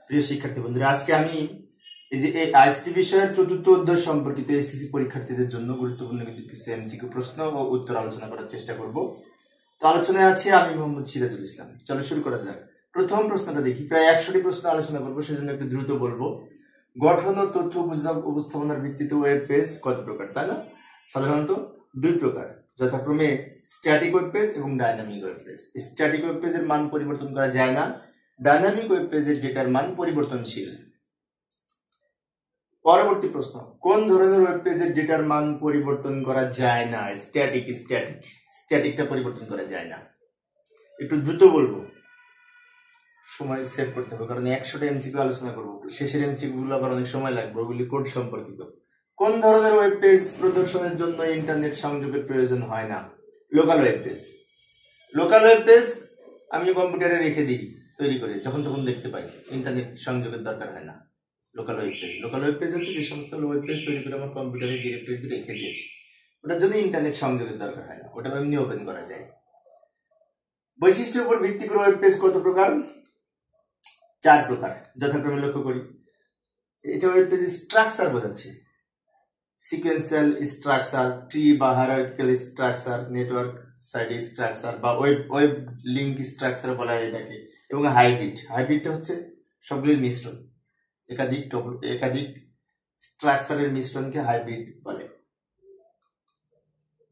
প্রিয় শিক্ষার্থী বন্ধুরা, আজকে আমি এই যে আইসিটি বিষয়ের চতুর্থ অধ্যায় সম্পর্কিত এসএসসি পরীক্ষার্থীদের জন্য গুরুত্বপূর্ণ কিছু এমসিকিউ প্রশ্ন ও উত্তর আলোচনা করার চেষ্টা করব। তো আলোচনায় আছি আমি মোহাম্মদ সিরাজুল ইসলাম। চলো শুরু করা যাক। প্রথম প্রশ্নটা দেখি। প্রায় 100টি প্রশ্ন আলোচনা করবো, সেজন্য একটু দ্রুত বলবো। গঠন ও তথ্য উপস্থাপনার ভিত্তিতে ওয়েব পেজ কত প্রকার, তাই না? সাধারণত দুই প্রকার, যথাক্রমে স্ট্যাটিক ওয়েব পেজ এবং dynamic web page. Static web পেজের মান পরিবর্তন করা যায় না, ডাইনামিক ওয়েব পেজের ডেটার মান পরিবর্তনশীল। পরবর্তী প্রশ্ন, কোন ধরনের ওয়েব পেজের ডেটার মান পরিবর্তন করা যায় না? স্ট্যাটিকটা পরিবর্তন করা যায় না। একটু দ্রুত বলবো, সময় সেভ করতে হবে, কারণ 100টা এমসিকিউ আলোচনা করবো। শেষের এমসিকিউ গুলো আবার অনেক সময় লাগবে, ওগুলি কোড সম্পর্কিত। কোন ধরনের ওয়েব পেজ প্রদর্শনের জন্য ইন্টারনেট সংযোগের প্রয়োজন হয় না? Local web page. Local web page আমি কম্পিউটারে রেখে দিই তৈরি করে, যখন তখন দেখতে পাই, ইন্টারনেট সংযোগের দরকার হয় না। লোকাল ওয়েব পেজ হচ্ছে যে সমস্ত ওয়েব পেজ তৈরি করে আমার কম্পিউটারের ডিরেক্টরিতে রেখে দিয়েছি, ওটার জন্য ইন্টারনেট সংযোগের দরকার হয় না, ওটা এমনি ওপেন করা যায়। বৈশিষ্ট্যের উপর ভিত্তি করে ওয়েব পেজ কত প্রকার? 4 প্রকার, যথাক্রমে লক্ষ্য করি। এটা ওয়েব পেজের স্ট্রাকচার বোঝাচ্ছে, সিকোয়েন্সিয়াল স্ট্রাকচার, ট্রি বা hierarchical structure, network side structure বা ওয়েব লিংক স্ট্রাকচার বলা হয় এটাকে, এবং হাইব্রিডটা হচ্ছে সবগুলির মিশ্রণ, একাধিক স্ট্রাকচারের মিশ্রণকে হাইব্রিড বলে।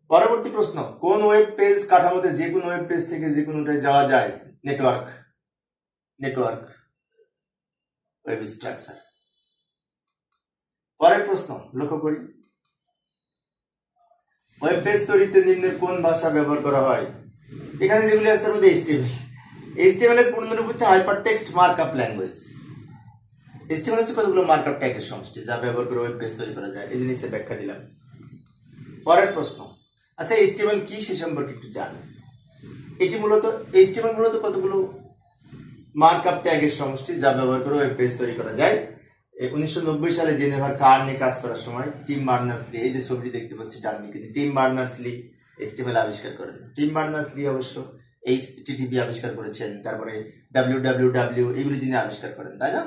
পরবর্তী প্রশ্ন, কোন ওয়েব পেজ কাঠামোতে যে কোনো ওয়েব পেজ থেকে যে কোনোটায় যাওয়া যায়? Network web structure. পরের প্রশ্ন লক্ষ্য করি, ওয়েব পেজ তৈরিতে নিম্নের কোন ভাষা ব্যবহার করা হয়? এখানে যেগুলি আছে তার মধ্যে HTML এর পূর্ণরূপ হচ্ছে হাইপারটেক্সট মার্কআপ ল্যাঙ্গুয়েজ। HTML হচ্ছে কতগুলো মার্কআপ ট্যাগের সমষ্টি, যা ব্যবহার করে ওয়েব পেজ তৈরি করা যায়। এই জিনিসের ব্যাখ্যা দিলাম। পরের প্রশ্ন, আচ্ছা HTML কি সে সম্পর্কে একটু জানি। HTML মূলত কতগুলো মার্কআপ ট্যাগের সমষ্টি, যা ব্যবহার করে ওয়েব পেজ তৈরি করা যায়। 1990 সালে জেনেভার কার নিয়ে কাজ করার সময় টিম বার্নার্স-লি, এই যে ছবিটি দেখতে পাচ্ছি ডান দিকে, টিম বার্নার্স-লি HTML আবিষ্কার করেন। টিম বার্নার্স-লি অবশ্য HTTP আবিষ্কার করেছেন, তারপরে www এগুলি তিনি আবিষ্কার করেন, তাই না?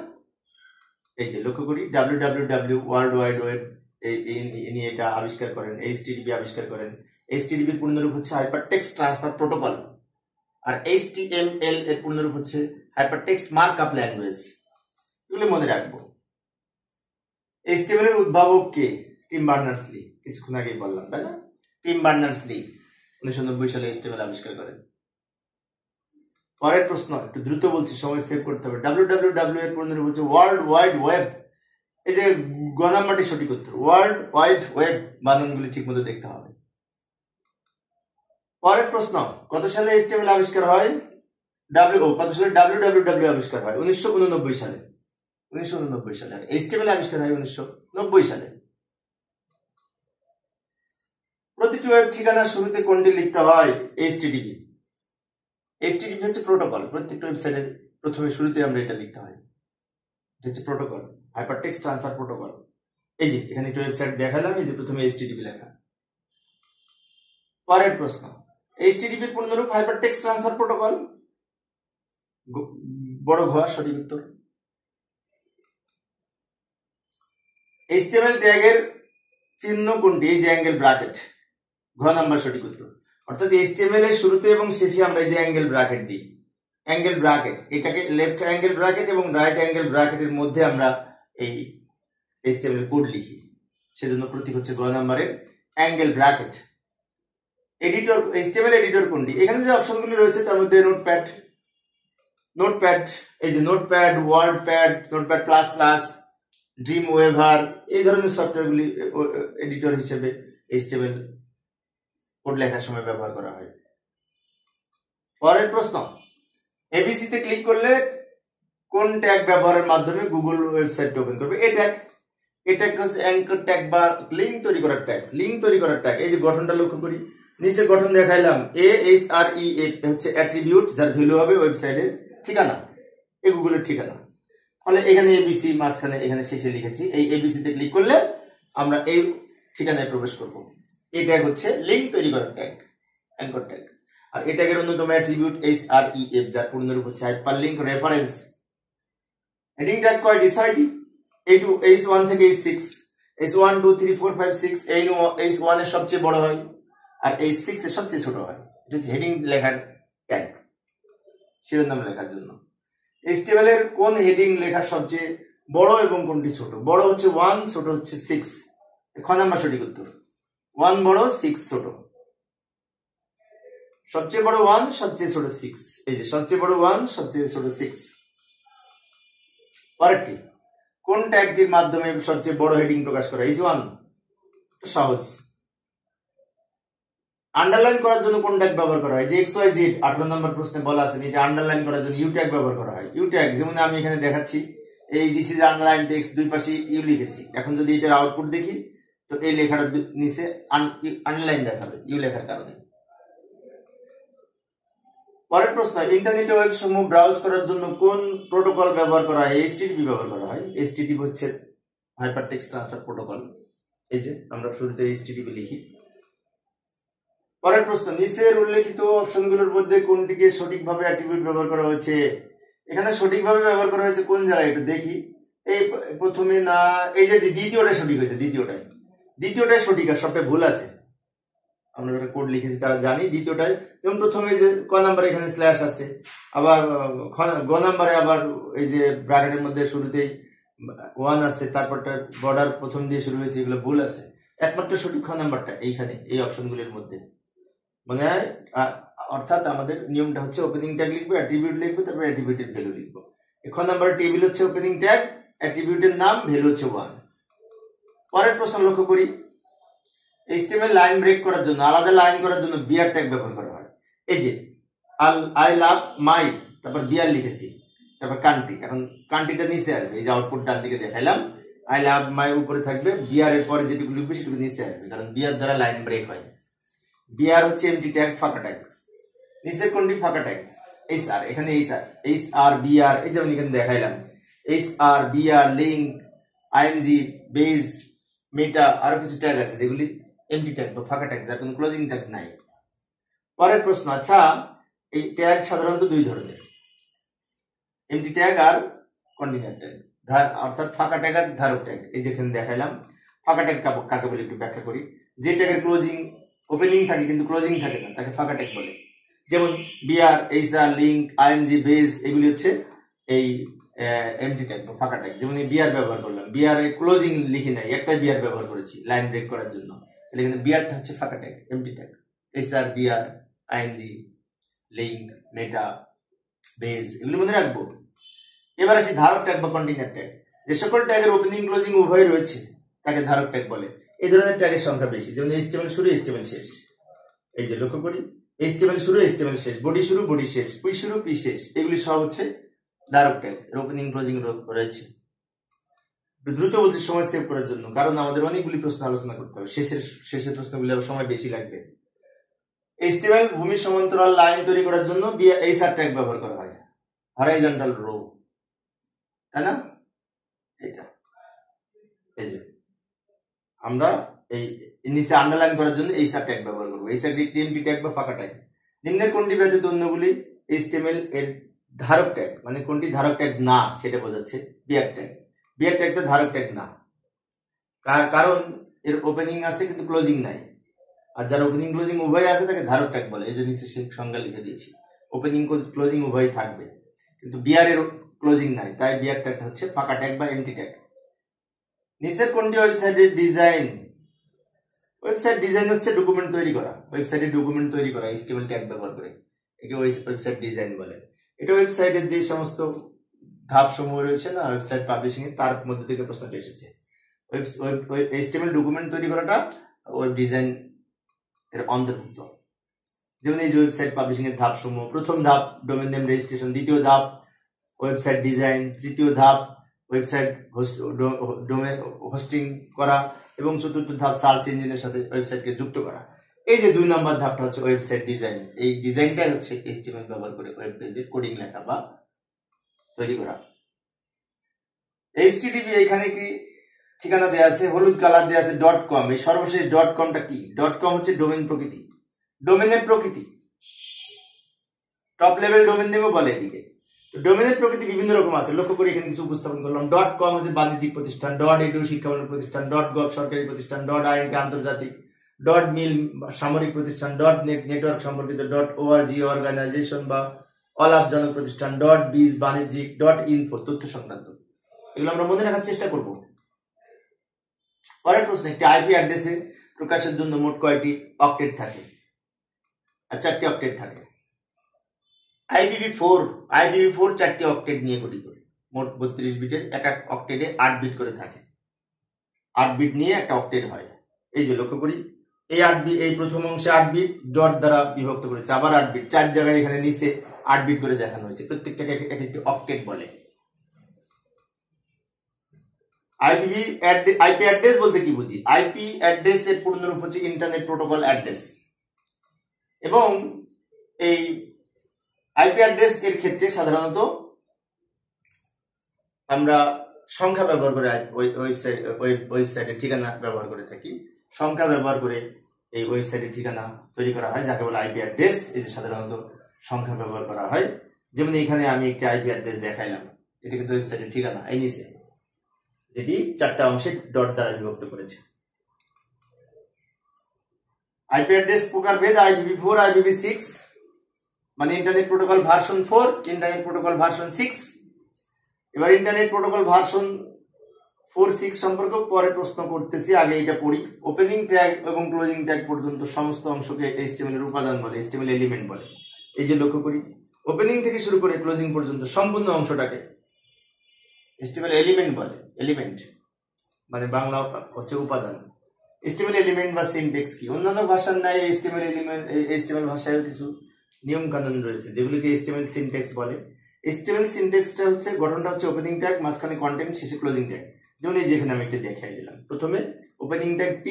এই যে লক্ষ্য করি, www ওয়ার্ল্ড ওয়াইড ওয়েব ইনি এটা আবিষ্কার করেন, HTTP আবিষ্কার করেন। HTTP এর পূর্ণরূপ হচ্ছে হাইপারটেক্সট ট্রান্সফার প্রোটোকল, আর HTML এর পূর্ণরূপ হচ্ছে হাইপারটেক্সট মার্কআপ ল্যাঙ্গুয়েজ। এগুলো মনে রাখবো। HTML এর উদ্ভাবক কে? টিম বার্নার্স-লি, কিছুক্ষণ আগেই বললাম, তাই না? টিম বার্নার্স-লি 1990 সালে HTML আবিষ্কার করেন। পরের প্রশ্ন, একটু দ্রুত বলছি, সময় সেভ করতে হবে। www এর পূর্ণরূপ হচ্ছে ওয়ার্ল্ড ওয়াইড ওয়েব। এই যে গ নাম্বারটি সঠিক উত্তর, ওয়ার্ল্ড ওয়াইড ওয়েব। বানানগুলি ঠিক মতো দেখতে হবে। পরের প্রশ্ন, কত সালে HTML আবিষ্কার হয়? কত সালে www আবিষ্কার হয়? 1989 সালে। 1989 সালে। আর HTML আবিষ্কার হয় 1990 সালে। প্রতিটি ওয়েব ঠিকানার শুরুতে কোনটি লিখতে হয়? HTTP হচ্ছে প্রোটোকল। প্রত্যেকটা ওয়েবসাইটের প্রথমে শুরুতে আমরা এটা লিখতে হয়, এটা হচ্ছে প্রোটোকল, হাইপারটেক্সট ট্রান্সফার প্রোটোকল। এই যে এখানে একটা ওয়েবসাইট দেখালাম, এই যে প্রথমে HTTP লেখা। পরের প্রশ্ন, HTTP এর পূর্ণরূপ হাইপারটেক্সট ট্রান্সফার প্রোটোকল। বড় ঘ সঠিক উত্তর। HTML ট্যাগের চিহ্ন কোনটি? এই যে অ্যাঙ্গেল ব্র্যাকেট, ঘ নাম্বার সঠিক উত্তর। অর্থাৎ HTML এর শুরুতে এবং শেষে আমরা এই যে অ্যাঙ্গেল ব্র্যাকেট দিই, অ্যাঙ্গেল ব্র্যাকেট, এটাকে লেফট অ্যাঙ্গেল ব্র্যাকেট এবং রাইট অ্যাঙ্গেল ব্র্যাকেটের মধ্যে আমরা এই HTML কোড লিখি, সেজন্য প্রতীক হচ্ছে গ নাম্বারের angle bracket. Editor, HTML editor কোনটি? এখানে যে অপশনগুলি রয়েছে তার মধ্যে নোটপ্যাড, এই যে Notepad, WordPad, Notepad plus plus, Dreamweaver, এই ধরনের সফটওয়্যারগুলি এডিটর হিসেবে HTML কোড লেখার সময় ব্যবহার করা হয়। পরের প্রশ্ন, ABC তে ক্লিক করলে কোন ট্যাগ ব্যবহারের মাধ্যমে গুগল ওয়েবসাইট ওপেন করবে? এটা হচ্ছে অ্যাঙ্কর ট্যাগ বা লিংক তৈরি করার ট্যাগ। এই যে গঠনটা লক্ষ্য করি, নিচে গঠন দেখাইলাম, AHREA হচ্ছে অ্যাট্রিবিউট, যার ভ্যালু হবে ওয়েবসাইটের ঠিকানা, এই গুগলের ঠিকানা। তাহলে এখানে ABC মাঝখানে, এখানে শেষে লিখেছি। এই ABC তে ক্লিক করলে আমরা এই ঠিকানায় প্রবেশ করব। এই ট্যাগ হচ্ছে লিংক তৈরি করার ট্যাগ, অ্যাঙ্কর ট্যাগ। আর এই ট্যাগের অন্যতম অ্যাট্রিবিউট HREF, যার পূর্ণরূপ হচ্ছে হাইপারলিংক রেফারেন্স। হেডিং ট্যাগ কয়টি? 6টি। H1 থেকে H6, H1 2 3 4 5 6, H1 এর সবচেয়ে বড় হয় আর H6 এর সবচেয়ে ছোট হয়। এটা হচ্ছে হেডিং লেখার ট্যাগ, শিরোনাম লেখার জন্য। HTML এর কোন হেডিং লেখা সবচেয়ে বড় এবং কোনটি ছোট? বড় হচ্ছে 1, ছোট হচ্ছে 6। খ নাম্বার সঠিক উত্তর। 1 বড়, 6 ছোট। সবচেয়ে বড় 1, সবচেয়ে ছোট 6। এই যে সবচেয়ে বড় 1, সবচেয়ে ছোট 6। পরেরটি, কোন ট্যাগটির মাধ্যমে সবচেয়ে বড় হেডিং প্রকাশ করা? H1। সহজ। আন্ডারলাইন করার জন্য কোন ট্যাগ ব্যবহার করা হয়? যে XYZ 18 নম্বর প্রশ্নে বলা আছে এটা আন্ডারলাইন করার জন্য ইউ ট্যাগ ব্যবহার করা হয়। ইউ ট্যাগ যেমন আমি এখানে দেখাচ্ছি, এই দিস ইজ আন্ডারলাইন টেক্সট, দুই পাশে ইউ লিখেছি। এখন যদি এটার আউটপুট দেখি তো এই লেখাটা নিচে আন্ডারলাইন দেখাবে ইউ লেখার কারণে। পরের প্রশ্ন, ইন্টারনেটে ওয়েব সমূহ ব্রাউজ করার জন্য কোন প্রোটোকল ব্যবহার করা হয়? HTTP ব্যবহার করা হয়। HTTP হচ্ছে হাইপারটেক্সট ট্রান্সফার প্রোটোকল। এই যে আমরা শুরুতে HTTP লিখি। পরের প্রশ্ন, নিচের উল্লেখিত অপশনগুলোর মধ্যে কোনটিকে সঠিকভাবে অ্যাট্রিবিউট ব্যবহার করা হয়েছে? এখানে সঠিকভাবে ব্যবহার করা হয়েছে কোন জায়গায় একটু দেখি। এই প্রথমে না, এই যে দ্বিতীয়টাই সঠিক হয়েছে, দ্বিতীয়টাই সঠিক আর সবটা ভুল আছে। আমরা যারা কোড লিখেছি তারা জানি দ্বিতীয়টাই। যেমন প্রথমে যে ক নাম্বার এখানে স্ল্যাশ আছে, আবার গ নাম্বারে আবার এই যে ব্র্যাকেটের মধ্যে শুরুতেই 1 আছে, তারপরটা বর্ডার প্রথম দিয়ে শুরু হয়েছে, এগুলো ভুল আছে। একমাত্র সঠিক খ নাম্বারটা এইখানে এই অপশনগুলির মধ্যে মনে হয়। অর্থাৎ আমাদের নিয়মটা হচ্ছে ওপেনিং ট্যাগ লিখবো, অ্যাট্রিবিউট লিখবো, তারপর অ্যাট্রিবিউটের ভ্যালু লিখবো। খ নাম্বার টেবিল হচ্ছে ওপেনিং ট্যাগ, অ্যাট্রিবিউটের নাম, ভ্যালু হচ্ছে 1। পরের প্রশ্ন লক্ষ্য করি, HTML লাইন ব্রেক করার জন্য, আলাদা লাইন করার জন্য বিয়ার ট্যাগ ব্যবহার করা হয়। এই যে আই লাভ মাই, তারপর বিয়ার লিখেছি, তারপর কান্ট্রি। এখন কান্ট্রিটা নিচে আসবে, এই যে আউটপুট ডান দিকে দেখাইলাম, আই লাভ মাই উপরে থাকবে, বিয়ার এর পরে যেটুকু লিখবে সেটুকু নিচে আসবে, কারণ বিয়ার দ্বারা লাইন ব্রেক হয়। বিআর হচ্ছে এমটি ট্যাগ, ফাঁকা ট্যাগ। নিচের কোনটি ফাঁকা ট্যাগ? HR, এখানে HR BR, এই যেমন এখানে দেখাইলাম HR BR, link, IMG, base, meta, আরো কিছু ট্যাগ আছে যেগুলি এমটি ট্যাগ বা ফাঁকা ট্যাগ, যার কোনো ক্লোজিং ট্যাগ নাই। পরের প্রশ্ন, আচ্ছা এই ট্যাগ সাধারণত দুই ধরনের, এমটি ট্যাগ আর কন্টিনিউয়াস ট্যাগ, অর্থাৎ ফাঁকা ট্যাগ আর ধারক ট্যাগ। এই যেখানে দেখাইলাম ফাঁকা ট্যাগ কাকে বলে একটু ব্যাখ্যা করি। যে ট্যাগের ক্লোজিং ওপেনিং থাকে কিন্তু ক্লোজিং থাকে না তাকে ফাঁকা ট্যাগ বলে। যেমন BR, HR, link, IMG, base, এগুলি হচ্ছে এই এমটি ট্যাগ বা ফাঁকা ট্যাগ। যেমন বিআর ব্যবহার করলাম, বিআর এর ক্লোজিং লিখি নাই, একটাই বিআর ব্যবহার করেছি লাইন ব্রেক করার জন্য, তাহলে কিন্তু বিআরটা হচ্ছে ফাঁকা tag, empty tag. HR, BR, IMG, link, meta, base, এগুলো মনে রাখবো। এবার আসি ধারক ট্যাগ বা কন্টিনিউয়াস ট্যাগ। যে সকল ট্যাগের ওপেনিং ক্লোজিং উভয় রয়েছে তাকে ধারক ট্যাগ বলে। এই ধরনের ট্যাগের সংখ্যা বেশি, যেমন HTML শুরু, HTML শেষ। এই যে লক্ষ্য করি, HTML শুরু, HTML শেষ, বডি শুরু, বডি শেষ, পি শুরু, পি শেষ, এগুলি সব হচ্ছে ধারক ট্যাগ, এর ওপেনিং ক্লোজিং রয়েছে। দ্রুত বলছি সময় সেভ করার জন্য, কারণ আমাদের অনেকগুলি প্রশ্ন আলোচনা করতে হবে, শেষের প্রশ্নগুলি সময় বেশি লাগবে। HTML ভূমি সমান্তরাল লাইন তৈরি করার জন্য HR ট্যাগ ব্যবহার করা হয়, হরাইজন্টাল রো, তাই না? এটা এই যে আমরা এই নিচে আন্ডারলাইন করার জন্য HR ট্যাগ ব্যবহার করবো, HR এমটি ট্যাগ বা ফাঁকা ট্যাগ। নিম্নের কোনটি ব্যতীত অন্যগুলি HTML এর ধারক ট্যাগ, মানে কোনটি ধারক ট্যাগ না সেটা বোঝাচ্ছে বিয়ার ট্যাগ। বিয়ার ট্যাগটা ধারক ট্যাগ না, কারণ এর ওপেনিং আছে কিন্তু ক্লোজিং নাই, আর যার ওপেনিং ক্লোজিং উভয় আছে তাকে ধারক ট্যাগ বলে। এই যে নিচে সে সংজ্ঞা লিখে দিয়েছি, ওপেনিং ক্লোজিং উভয় থাকবে কিন্তু বিয়ার এর ক্লোজিং নাই, তাই বিয়ার ট্যাগটা হচ্ছে ফাঁকা ট্যাগ বা এমটি ট্যাগ। নিচের কোনটি ওয়েবসাইটের ডিজাইন? ওয়েবসাইট ডিজাইন হচ্ছে ডকুমেন্ট তৈরি করা, ওয়েবসাইটে ডকুমেন্ট তৈরি করা HTML ট্যাগ ব্যবহার করে, একে ওয়েবসাইট ডিজাইন বলে। এটা ওয়েবসাইটের যে সমস্ত ধাপ সমূহ রয়েছে না ওয়েবসাইট পাবলিশিং এর, তার মধ্যে থেকে প্রশ্নটা এসেছে। HTML ডকুমেন্ট তৈরি করাটা ওয়েব ডিজাইন এর অন্তর্ভুক্ত। যেমন এই যে ওয়েবসাইট পাবলিশিং এর ধাপ সমূহ, প্রথম ধাপ ডোমেন নেম রেজিস্ট্রেশন, দ্বিতীয় ধাপ ওয়েবসাইট ডিজাইন, তৃতীয় ধাপ ওয়েবসাইট ডোমেন হোস্টিং করা, এবং চতুর্থ ধাপ সার্চ ইঞ্জিনের সাথে ওয়েবসাইটকে যুক্ত করা। এই যে 2 নম্বর ধাপটা হচ্ছে ওয়েবসাইট ডিজাইন। এই ডিজাইনটাই হচ্ছে HTML ব্যবহার করে ওয়েব পেজের কোডিং লেখা বা তৈরি করা। HTTP এখানে কি ঠিকানা দেওয়া আছে, হলুদ কালার দেওয়া আছে .com। এই সর্বশেষ .comটা কি? .com হচ্ছে ডোমেন প্রকৃতি, ডোমেনের প্রকৃতি, টপ লেভেল ডোমেন নেমও বলে এটিকে। ডোমেনের প্রকৃতি বিভিন্ন রকম আছে, লক্ষ্য করে এখানে কিছু উপস্থাপন করলাম। .com হচ্ছে বাণিজ্যিক প্রতিষ্ঠান, .edu শিক্ষামূলক প্রতিষ্ঠান, .gov সরকারি প্রতিষ্ঠান, .int আন্তর্জাতিক, .mil সামরিক প্রতিষ্ঠান, .net নেটওয়ার্ক সম্পর্কিত, .org অর্গানাইজেশন বা অলাভজনক প্রতিষ্ঠান, .biz বাণিজ্যিক, .info তথ্য সংক্রান্ত। এগুলো আমরা মনে রাখার চেষ্টা করব। পরের প্রশ্ন, একটি আইপি অ্যাড্রেসে প্রকাশের জন্য মোট কয়টি অক্টেট থাকে? 4টি অক্টেট থাকে। IPv4 4টি অক্টেট নিয়ে গঠিত, মোট 32 বিটের, এক এক অক্টেটে 8 বিট করে থাকে। 8 বিট নিয়ে একটা অক্টেট হয়। এই যে লক্ষ্য করি, এই 8 বিট, এই প্রথম অংশে 8 বিট ডট দ্বারা বিভক্ত করেছে, আবার 8 বিট, 4 জায়গায় এখানে নিচে 8 বিট করে দেখানো হয়েছে, প্রত্যেকটাকে এক একটি অক্টেট বলে। আইপি অ্যাড্রেস বলতে কি বুঝি? আইপি অ্যাড্রেস এর পূর্ণরূপ হচ্ছে ইন্টারনেট প্রোটোকল অ্যাড্রেস, এবং এই আইপি অ্যাড্রেস এর ক্ষেত্রে সাধারণত আমরা সংখ্যা ব্যবহার করে ওয়েবসাইটের ঠিকানা ব্যবহার করে থাকি। সংখ্যা ব্যবহার করে এই ওয়েবসাইটের ঠিকানা তৈরি করা হয়, যাকে বলে আইপি অ্যাড্রেস। এই যে সাধারণত সংখ্যা ব্যবহার করা হয়, যেমন এখানে আমি একটি আইপি অ্যাড্রেস দেখাইলাম, এটা কিন্তু ওয়েবসাইটের ঠিকানা, এই নিচে, যেটি 4টা অংশে ডট দ্বারা বিভক্ত করেছে। আইপি অ্যাড্রেস প্রকারভেদ IPv4, IPv6 মানে internet protocol version 4, internet protocol version 6। এবার ইন্টারনেট প্রোটোকল ভার্সন 4-6 সম্পর্কে পরে প্রশ্ন করতেছি, আগে এটা পড়ি। ওপেনিং ট্যাগ এবং ক্লোজিং ট্যাগ পর্যন্ত সমস্ত অংশকে HTML এর উপাদান বলে, HTML এলিমেন্ট বলে। এই যে লক্ষ্য করি, ওপেনিং থেকে শুরু করে ক্লোজিং পর্যন্ত সম্পূর্ণ অংশটাকে HTML এলিমেন্ট বলে। এলিমেন্ট মানে বাংলা হচ্ছে উপাদান। HTML এলিমেন্ট বা সিনট্যাক্স কি? অন্যান্য ভাষার ন্যায় HTML ভাষায় কিছু নিয়ম কানুন রয়েছে, যেগুলোকে HTML সিনট্যাক্স বলে। HTML সিনট্যাক্সটা হচ্ছে, গঠনটা হচ্ছে ওপেনিং ট্যাগ, মাঝখানে কন্টেন্ট, শেষে ক্লোজিং ট্যাগ। যেমন এই যেখানে আমি একটা দেখাই দিলাম, প্রথমে opening tag P,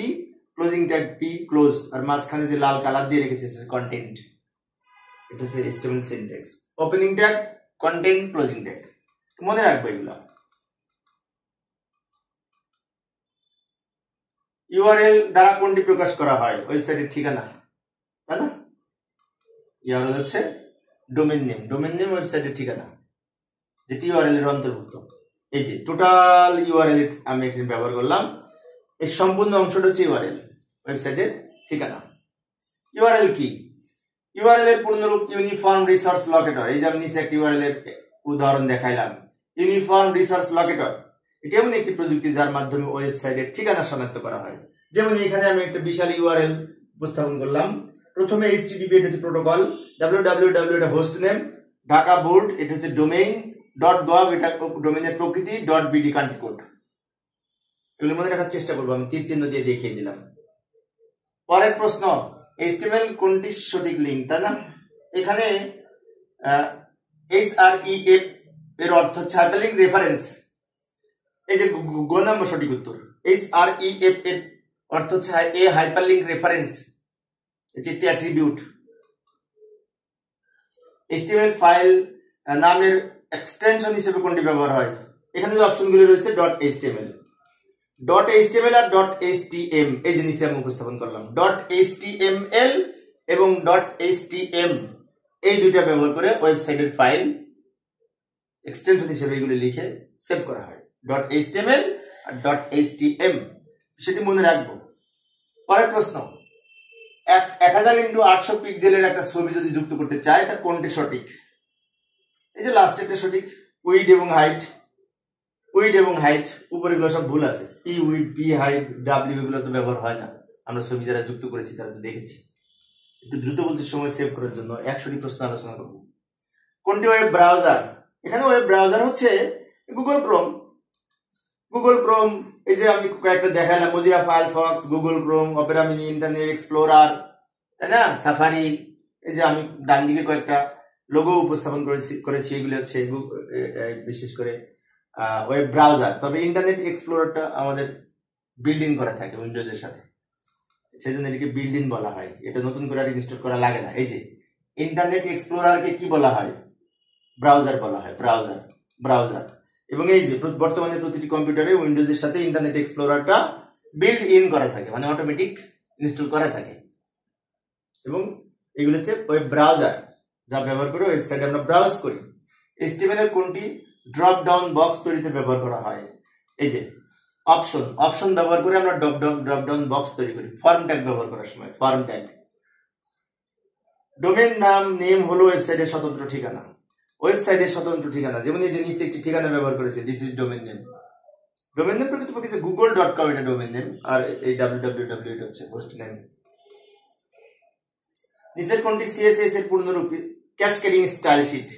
closing tag P close, আর মাঝখানে যে লাল কালার দিয়ে রেখেছে কন্টেন্ট, এটা হচ্ছে HTML syntax. Opening tag, content, closing tag, মনে রাখবো এগুলো। ইউআরএল দ্বারা কোনটি প্রকাশ করা হয়? ওয়েবসাইটের ঠিকানা, তাই না? ইউআরএল হচ্ছে ডোমেইন নেম, ডোমেইন নেম ওয়েবসাইটের ঠিকানা, যেটি ইউআরএল এর অন্তর্ভুক্ত। এই যে টোটাল ইউআরএল আমি এখানে ব্যবহার করলাম, এই সম্পূর্ণ অংশটা হচ্ছে ইউআরএল, ওয়েবসাইটের ঠিকানা। ইউআরএল কি? ইউআরএল এর পূর্ণরূপ ইউনিফর্ম রিসোর্স লোকেটর। এই যে আমি নিচে একটা ইউআরএল এর উদাহরণ দেখাইলাম, ইউনিফর্ম রিসোর্স লোকেটর। এটি এমন একটি প্রযুক্তি যার মাধ্যমে ওয়েবসাইটের ঠিকানা শনাক্ত করা হয়। যেমন এখানে আমি একটা বিশাল ইউআরএল উপস্থাপন করলাম। প্রথমে HTTP, এটা হচ্ছে প্রোটোকল, www এটা হোস্ট নেম, ঢাকা বোর্ড এটা হচ্ছে ডোমেইন, .gov এটা ডোমেইনের প্রকৃতি, .bd কান্ট্রি কোড। এগুলো মনে রাখার চেষ্টা করবো, আমি তীর চিহ্ন দিয়ে দেখিয়ে দিলাম। পরের প্রশ্ন, HTML কোনটি সঠিক লিঙ্ক, তাই না? এখানে HREF এর অর্থ হচ্ছে হাইপারলিংক রেফারেন্স। এই যে গ নম্বর সঠিক উত্তর। HREF এর অর্থ হচ্ছে এ হাইপারলিংক রেফারেন্স, এটি একটি অ্যাট্রিবিউট। HTML ফাইল নামের এক্সটেনশন হিসেবে কোনটি ব্যবহার হয়? এখানে যে অপশনগুলি রয়েছে .html আর .htm, এই জিনিসে আমি উপস্থাপন করলাম। .html এবং .htm এই দুইটা ব্যবহার করে ওয়েবসাইটের ফাইল এক্সটেনশন হিসেবে এগুলি লিখে সেভ করা হয়, .html আর .htm, সেটি মনে রাখবো। পরের প্রশ্ন, 1000x800 পিক্সেলের একটা ছবি যদি যুক্ত করতে চায়, তা কোনটি সঠিক? এই যে লাস্ট একটা সঠিক, উইড এবং হাইট, উপরে এগুলো সব ভুল আছে। P weed, P height, W এগুলো তো ব্যবহার হয় না, আমরা ছবি যারা যুক্ত করেছি তারা তো দেখেছি। একটু দ্রুত বলতে সময় সেভ করার জন্য 100টি প্রশ্ন আলোচনা করব। কোনটি ওয়েব ব্রাউজার? এখানে ওয়েব ব্রাউজার হচ্ছে গুগল ক্রোম। এই যে আমি কয়েকটা দেখালাম, Mozilla Firefox, Google Chrome, Opera mini, internet explorer, তাই না, সাফারি। এই যে আমি ডান দিকে কয়েকটা লোগো উপস্থাপন করেছি, এগুলো হচ্ছে বিশেষ করে ওয়েব ব্রাউজার। তবে ইন্টারনেট এক্সপ্লোরারটা আমাদের বিল্ডিং করা থাকে উইন্ডোজের সাথে, সেজন্য এটাকে বিল্ডিং বলা হয়, এটা নতুন করে আর ইনস্টল করা লাগে না। এই যে ইন্টারনেট এক্সপ্লোরারকে কি বলা হয়? ব্রাউজার বলা হয়, ব্রাউজার। এবং এই যে বর্তমানে প্রতিটি কম্পিউটারে উইন্ডোজের সাথে ইন্টারনেট এক্সপ্লোরারটা বিল্ড ইন করা থাকে, মানে অটোমেটিক ইনস্টল করা থাকে। এবং এগুলো হচ্ছে ওয়েব ব্রাউজার, যা ব্যবহার করে ওয়েবসাইটে আমরা ব্রাউজ করি। HTML এর কোনটি ড্রপ ডাউন বক্স তৈরিতে ব্যবহার করা হয়? এই যে অপশন ব্যবহার করে আমরা ড্রপ ডাউন বক্স তৈরি করি ফর্ম ট্যাগ ব্যবহার করার সময়। Form tag. ডোমেন নেম হলো ওয়েবসাইটের স্বতন্ত্র ঠিকানা। ওয়েবসাইটের স্বতন্ত্র ঠিকানা, যেমন এই যে নিচে একটি ঠিকানা ব্যবহার করেছে, this is domain name. Domain name প্রকৃতপক্ষে google.com এটা ডোমেন নেম, আর এই www এটা হচ্ছে হোস্ট নেম। নিচের কোনটি CSS এর পূর্ণরূপ? Cascading style sheet.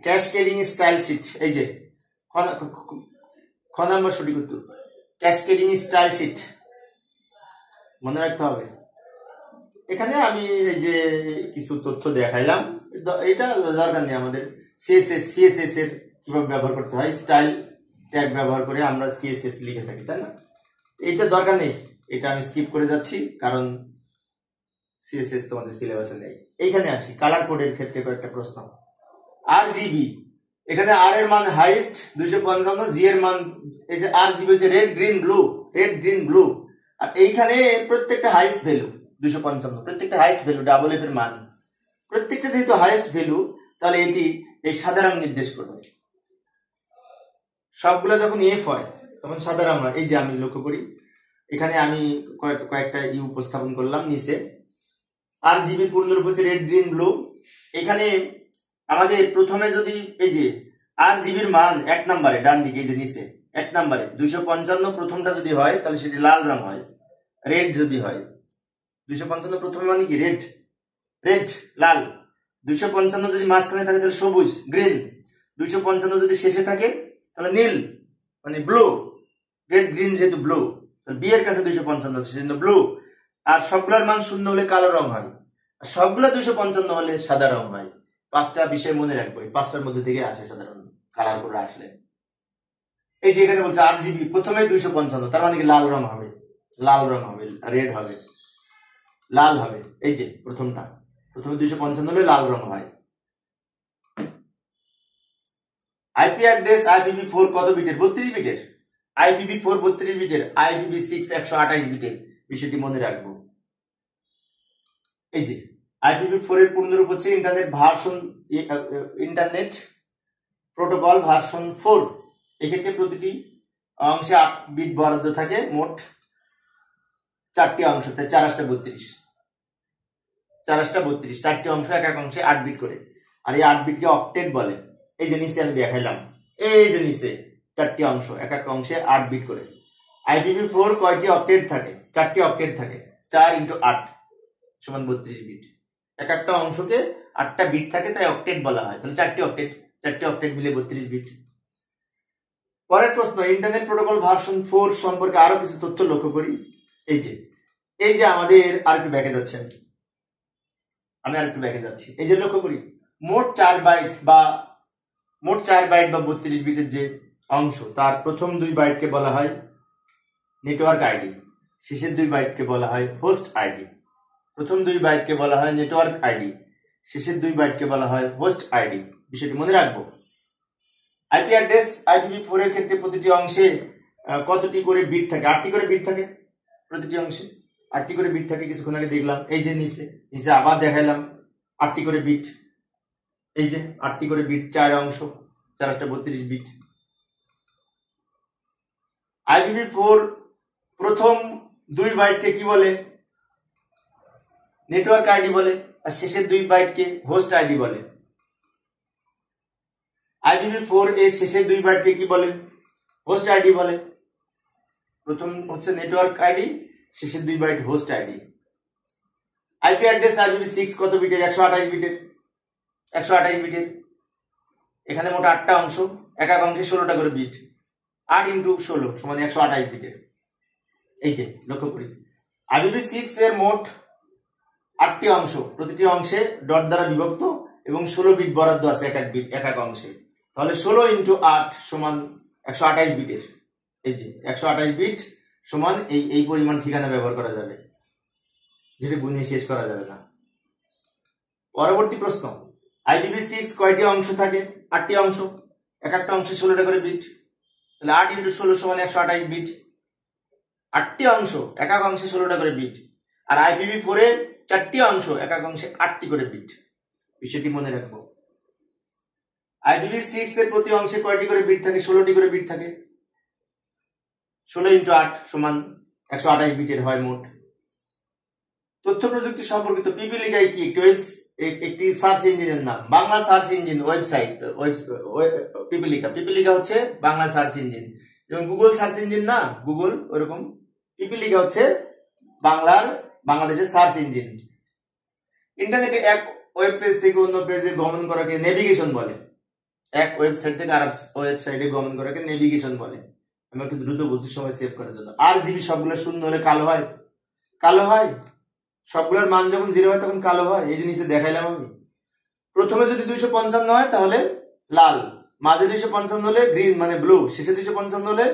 Cascading style sheet, এই যে খ নাম্বার সঠিক উত্তর। ক্যাসকেডিং স্টাইল শীট মনে রাখতে হবে। এখানে আমি এই যে কিছু তথ্য দেখাইলাম, এটা দরকার নেই আমাদের। CSS এর কিভাবে ব্যবহার করতে হয়, স্টাইল ট্যাগ ব্যবহার করে আমরা CSS লিখে থাকি, তাই না? এটা দরকার নেই, এটা আমি স্কিপ করে যাচ্ছি কারণ CSS তোমাদের সিলেবাসে নেই। এইখানে আসি কালার কোডের ক্ষেত্রে কয়েকটা প্রশ্ন। RGB, এখানে R এর মান হাইয়েস্ট 255, G এর মান, এই যে RGB হচ্ছে রেড গ্রিন ব্লু, আর এইখানে প্রত্যেকটা হাইয়েস্ট ভ্যালু 255, প্রত্যেকটা হাইয়েস্ট ভ্যালু, ডাবল এফ এর মান প্রত্যেকটা যেহেতু হাইয়েস্ট ভ্যালু, তাহলে এটি এই সাদা রং নির্দেশ করবে। সবগুলো যখন এফ হয় তখন সাদা রং হয়। এই যে আমি লক্ষ্য করি, এখানে আমি কয়েকটা উপস্থাপন করলাম নিচে। RGB পূর্ণরূপ হচ্ছে রেড গ্রিন ব্লু। এখানে আমাদের প্রথমে যদি এই যে RGB এর মান 1 নম্বরে, ডান দিকে এই যে নিচে 1 নম্বরে 255 প্রথমটা যদি হয় তাহলে সেটি লাল রং হয়। রেড যদি হয়, 255 প্রথমে মানে কি রেড লাল, 255 যদি মাঝখানে থাকে তাহলে সবুজ গ্রিন, 255 যদি শেষে থাকে তাহলে নীল মানে ব্লু। রেড গ্রিন যেহেতু ব্লু, তাহলে বি এর কাছে 255 সেজন্য ব্লু। আর সবগুলোর মান 0 হলে কালো রং হয়, আর সবগুলা 255 হলে সাদা রং হয়। 5টা বিষয় মনে রাখবো, এই 5টার মধ্যে থেকে আসে সাধারণত কালার করে আসলে। এই যে এখানে বলছে RGB প্রথমে 255, তার মানে কি লাল রং হবে, রেড হবে, লাল হবে। এই যে প্রথমে 255 হলে লাল রং হয়। IP অ্যাড্রেস IPv4 কত বিটের? 32 বিটের। IPv4 32 বিটের, IPv6 128 বিটের, বিষয়টি মনে রাখবো। এই যে IPv4 এর পূর্ণরূপ হচ্ছে ইন্টারনেট প্রোটোকল ভার্সন 4। এক্ষেত্রে প্রতিটি অংশে 8 বিট বরাদ্দ থাকে, মোট 4টি অংশ, তাই 4 8 32, 4টি অংশ, এক এক অংশে 8 বিট করে। আর এই 8 বিটকে অক্টেট বলে। এই যে নিচে আমি দেখাইলাম, এই যে নিচে 4টি অংশ, এক এক অংশে 8 বিট করে। IPv4 কয়টি অক্টেট থাকে? 4টি অক্টেট থাকে, 4 × 8 সমান 32 বিট। এক একটা অংশকে 8টা বিট থাকে, তাই অক্টেট বলা হয়। তাহলে 4টি অক্টেট মিলে 32 বিট। পরের প্রশ্ন, ইন্টারনেট প্রোটোকল ভার্সন 4 সম্পর্কে আরো কিছু তথ্য লক্ষ্য করি। এই যে আমাদের আরেকটু ব্যাকে যাচ্ছে, এই যে লক্ষ্য করি, মোট 4 বাইট বা 32 বিটের যে অংশ, তার প্রথম 2 বাইটকে বলা হয় নেটওয়ার্ক আইডি, শেষের 2 বাইটকে বলা হয় হোস্ট আইডি। প্রথম 2 বাইটকে বলা হয় নেটওয়ার্ক আইডি, শেষের 2 বাইটকে বলা হয় হোস্ট আইডি। বিষয়টি মনে রাখবো। IP অ্যাড্রেস IPv4 এর ক্ষেত্রে প্রতিটি অংশে কতটি করে বিট থাকে? 8টি করে বিট থাকে প্রতিটি অংশে, 8টি করে বিট থাকে। কিছুক্ষণ আগে দেখলাম, এই যে নিচে আবার দেখাইলাম 8টি করে বিট। এই যে 8টি করে বিট, 4 অংশ, 4 8 32 বিট। IPv4 প্রথম 2 বাইটকে কি বলে? নেটওয়ার্ক আইডি বলে, আর শেষের 2 বাইটকে হোস্ট আইডি বলে। IPv4 এর শেষের 2 বাইটকে কি বলে? হোস্ট আইডি বলে। প্রথম হচ্ছে নেটওয়ার্ক আইডি, শেষের 2 byte host ID. IP address IPv6 কত বিটের? 128 বিটের। এখানে মোট 8টা অংশ, এক এক অংশে 16টা করে বিট, 8 × 16 সমান 128 বিটের। এই যে লক্ষ্য করি, IPv6 এর মোট 8টি অংশ, প্রতিটি অংশে ডট দ্বারা বিভক্ত এবং 16 বিট বরাদ্দ আছে এক এক অংশে। তাহলে 16 × 8 সমান 128 বিটের। এই যে 128 বিট সমান এই পরিমাণ ঠিকানা ব্যবহার করা যাবে, যেটা গুণে শেষ করা যাবে না। পরবর্তী প্রশ্ন, IPv6 কয়টি অংশ থাকে? 8টি অংশ, এক একটা অংশে 16টা করে বিট, তাহলে 8 × 16 সমান 128 বিট। 8টি অংশ, এক এক অংশে 16টা করে বিট। আর IPv4 এ 4টি অংশ, এক এক অংশে 8টি করে বিট। বিষয়টি মনে রাখবো। IPv6 এর প্রতি অংশে কয়টি করে বিট থাকে? 16টি করে বিট থাকে। 16 × 8 সমান 128 বিটের হয় মোট। তথ্য প্রযুক্তি সম্পর্কিত পিপিলিকায় কি একটি সার্চ ইঞ্জিনের নাম? বাংলা সার্চ ইঞ্জিন ওয়েবসাইট পিপিলিকা। পিপিলিকা হচ্ছে বাংলা সার্চ ইঞ্জিন, যেমন গুগল সার্চ ইঞ্জিন না, গুগল ওরকম পিপিলিকা হচ্ছে বাংলাদেশের সার্চ ইঞ্জিন। ইন্টারনেটে এক ওয়েব পেজ থেকে অন্য পেজে গমন করাকে নেভিগেশন বলে। এক ওয়েবসাইট থেকে আরেক ওয়েবসাইটে গমন করাকে নেভিগেশন বলে। আমি একটু দ্রুত বলছি সময় সেভ করার জন্য। RGB সবগুলো শূন্য হলে কালো হয়, কালো হয়। সবগুলোর মান যখন 0 হয় তখন কালো হয়। এই জিনিসে দেখাইলাম আমি। প্রথমে যদি 255 হয় তাহলে লাল, মাঝে 255 হলে গ্রিন মানে ব্লু, শেষে 255 হলে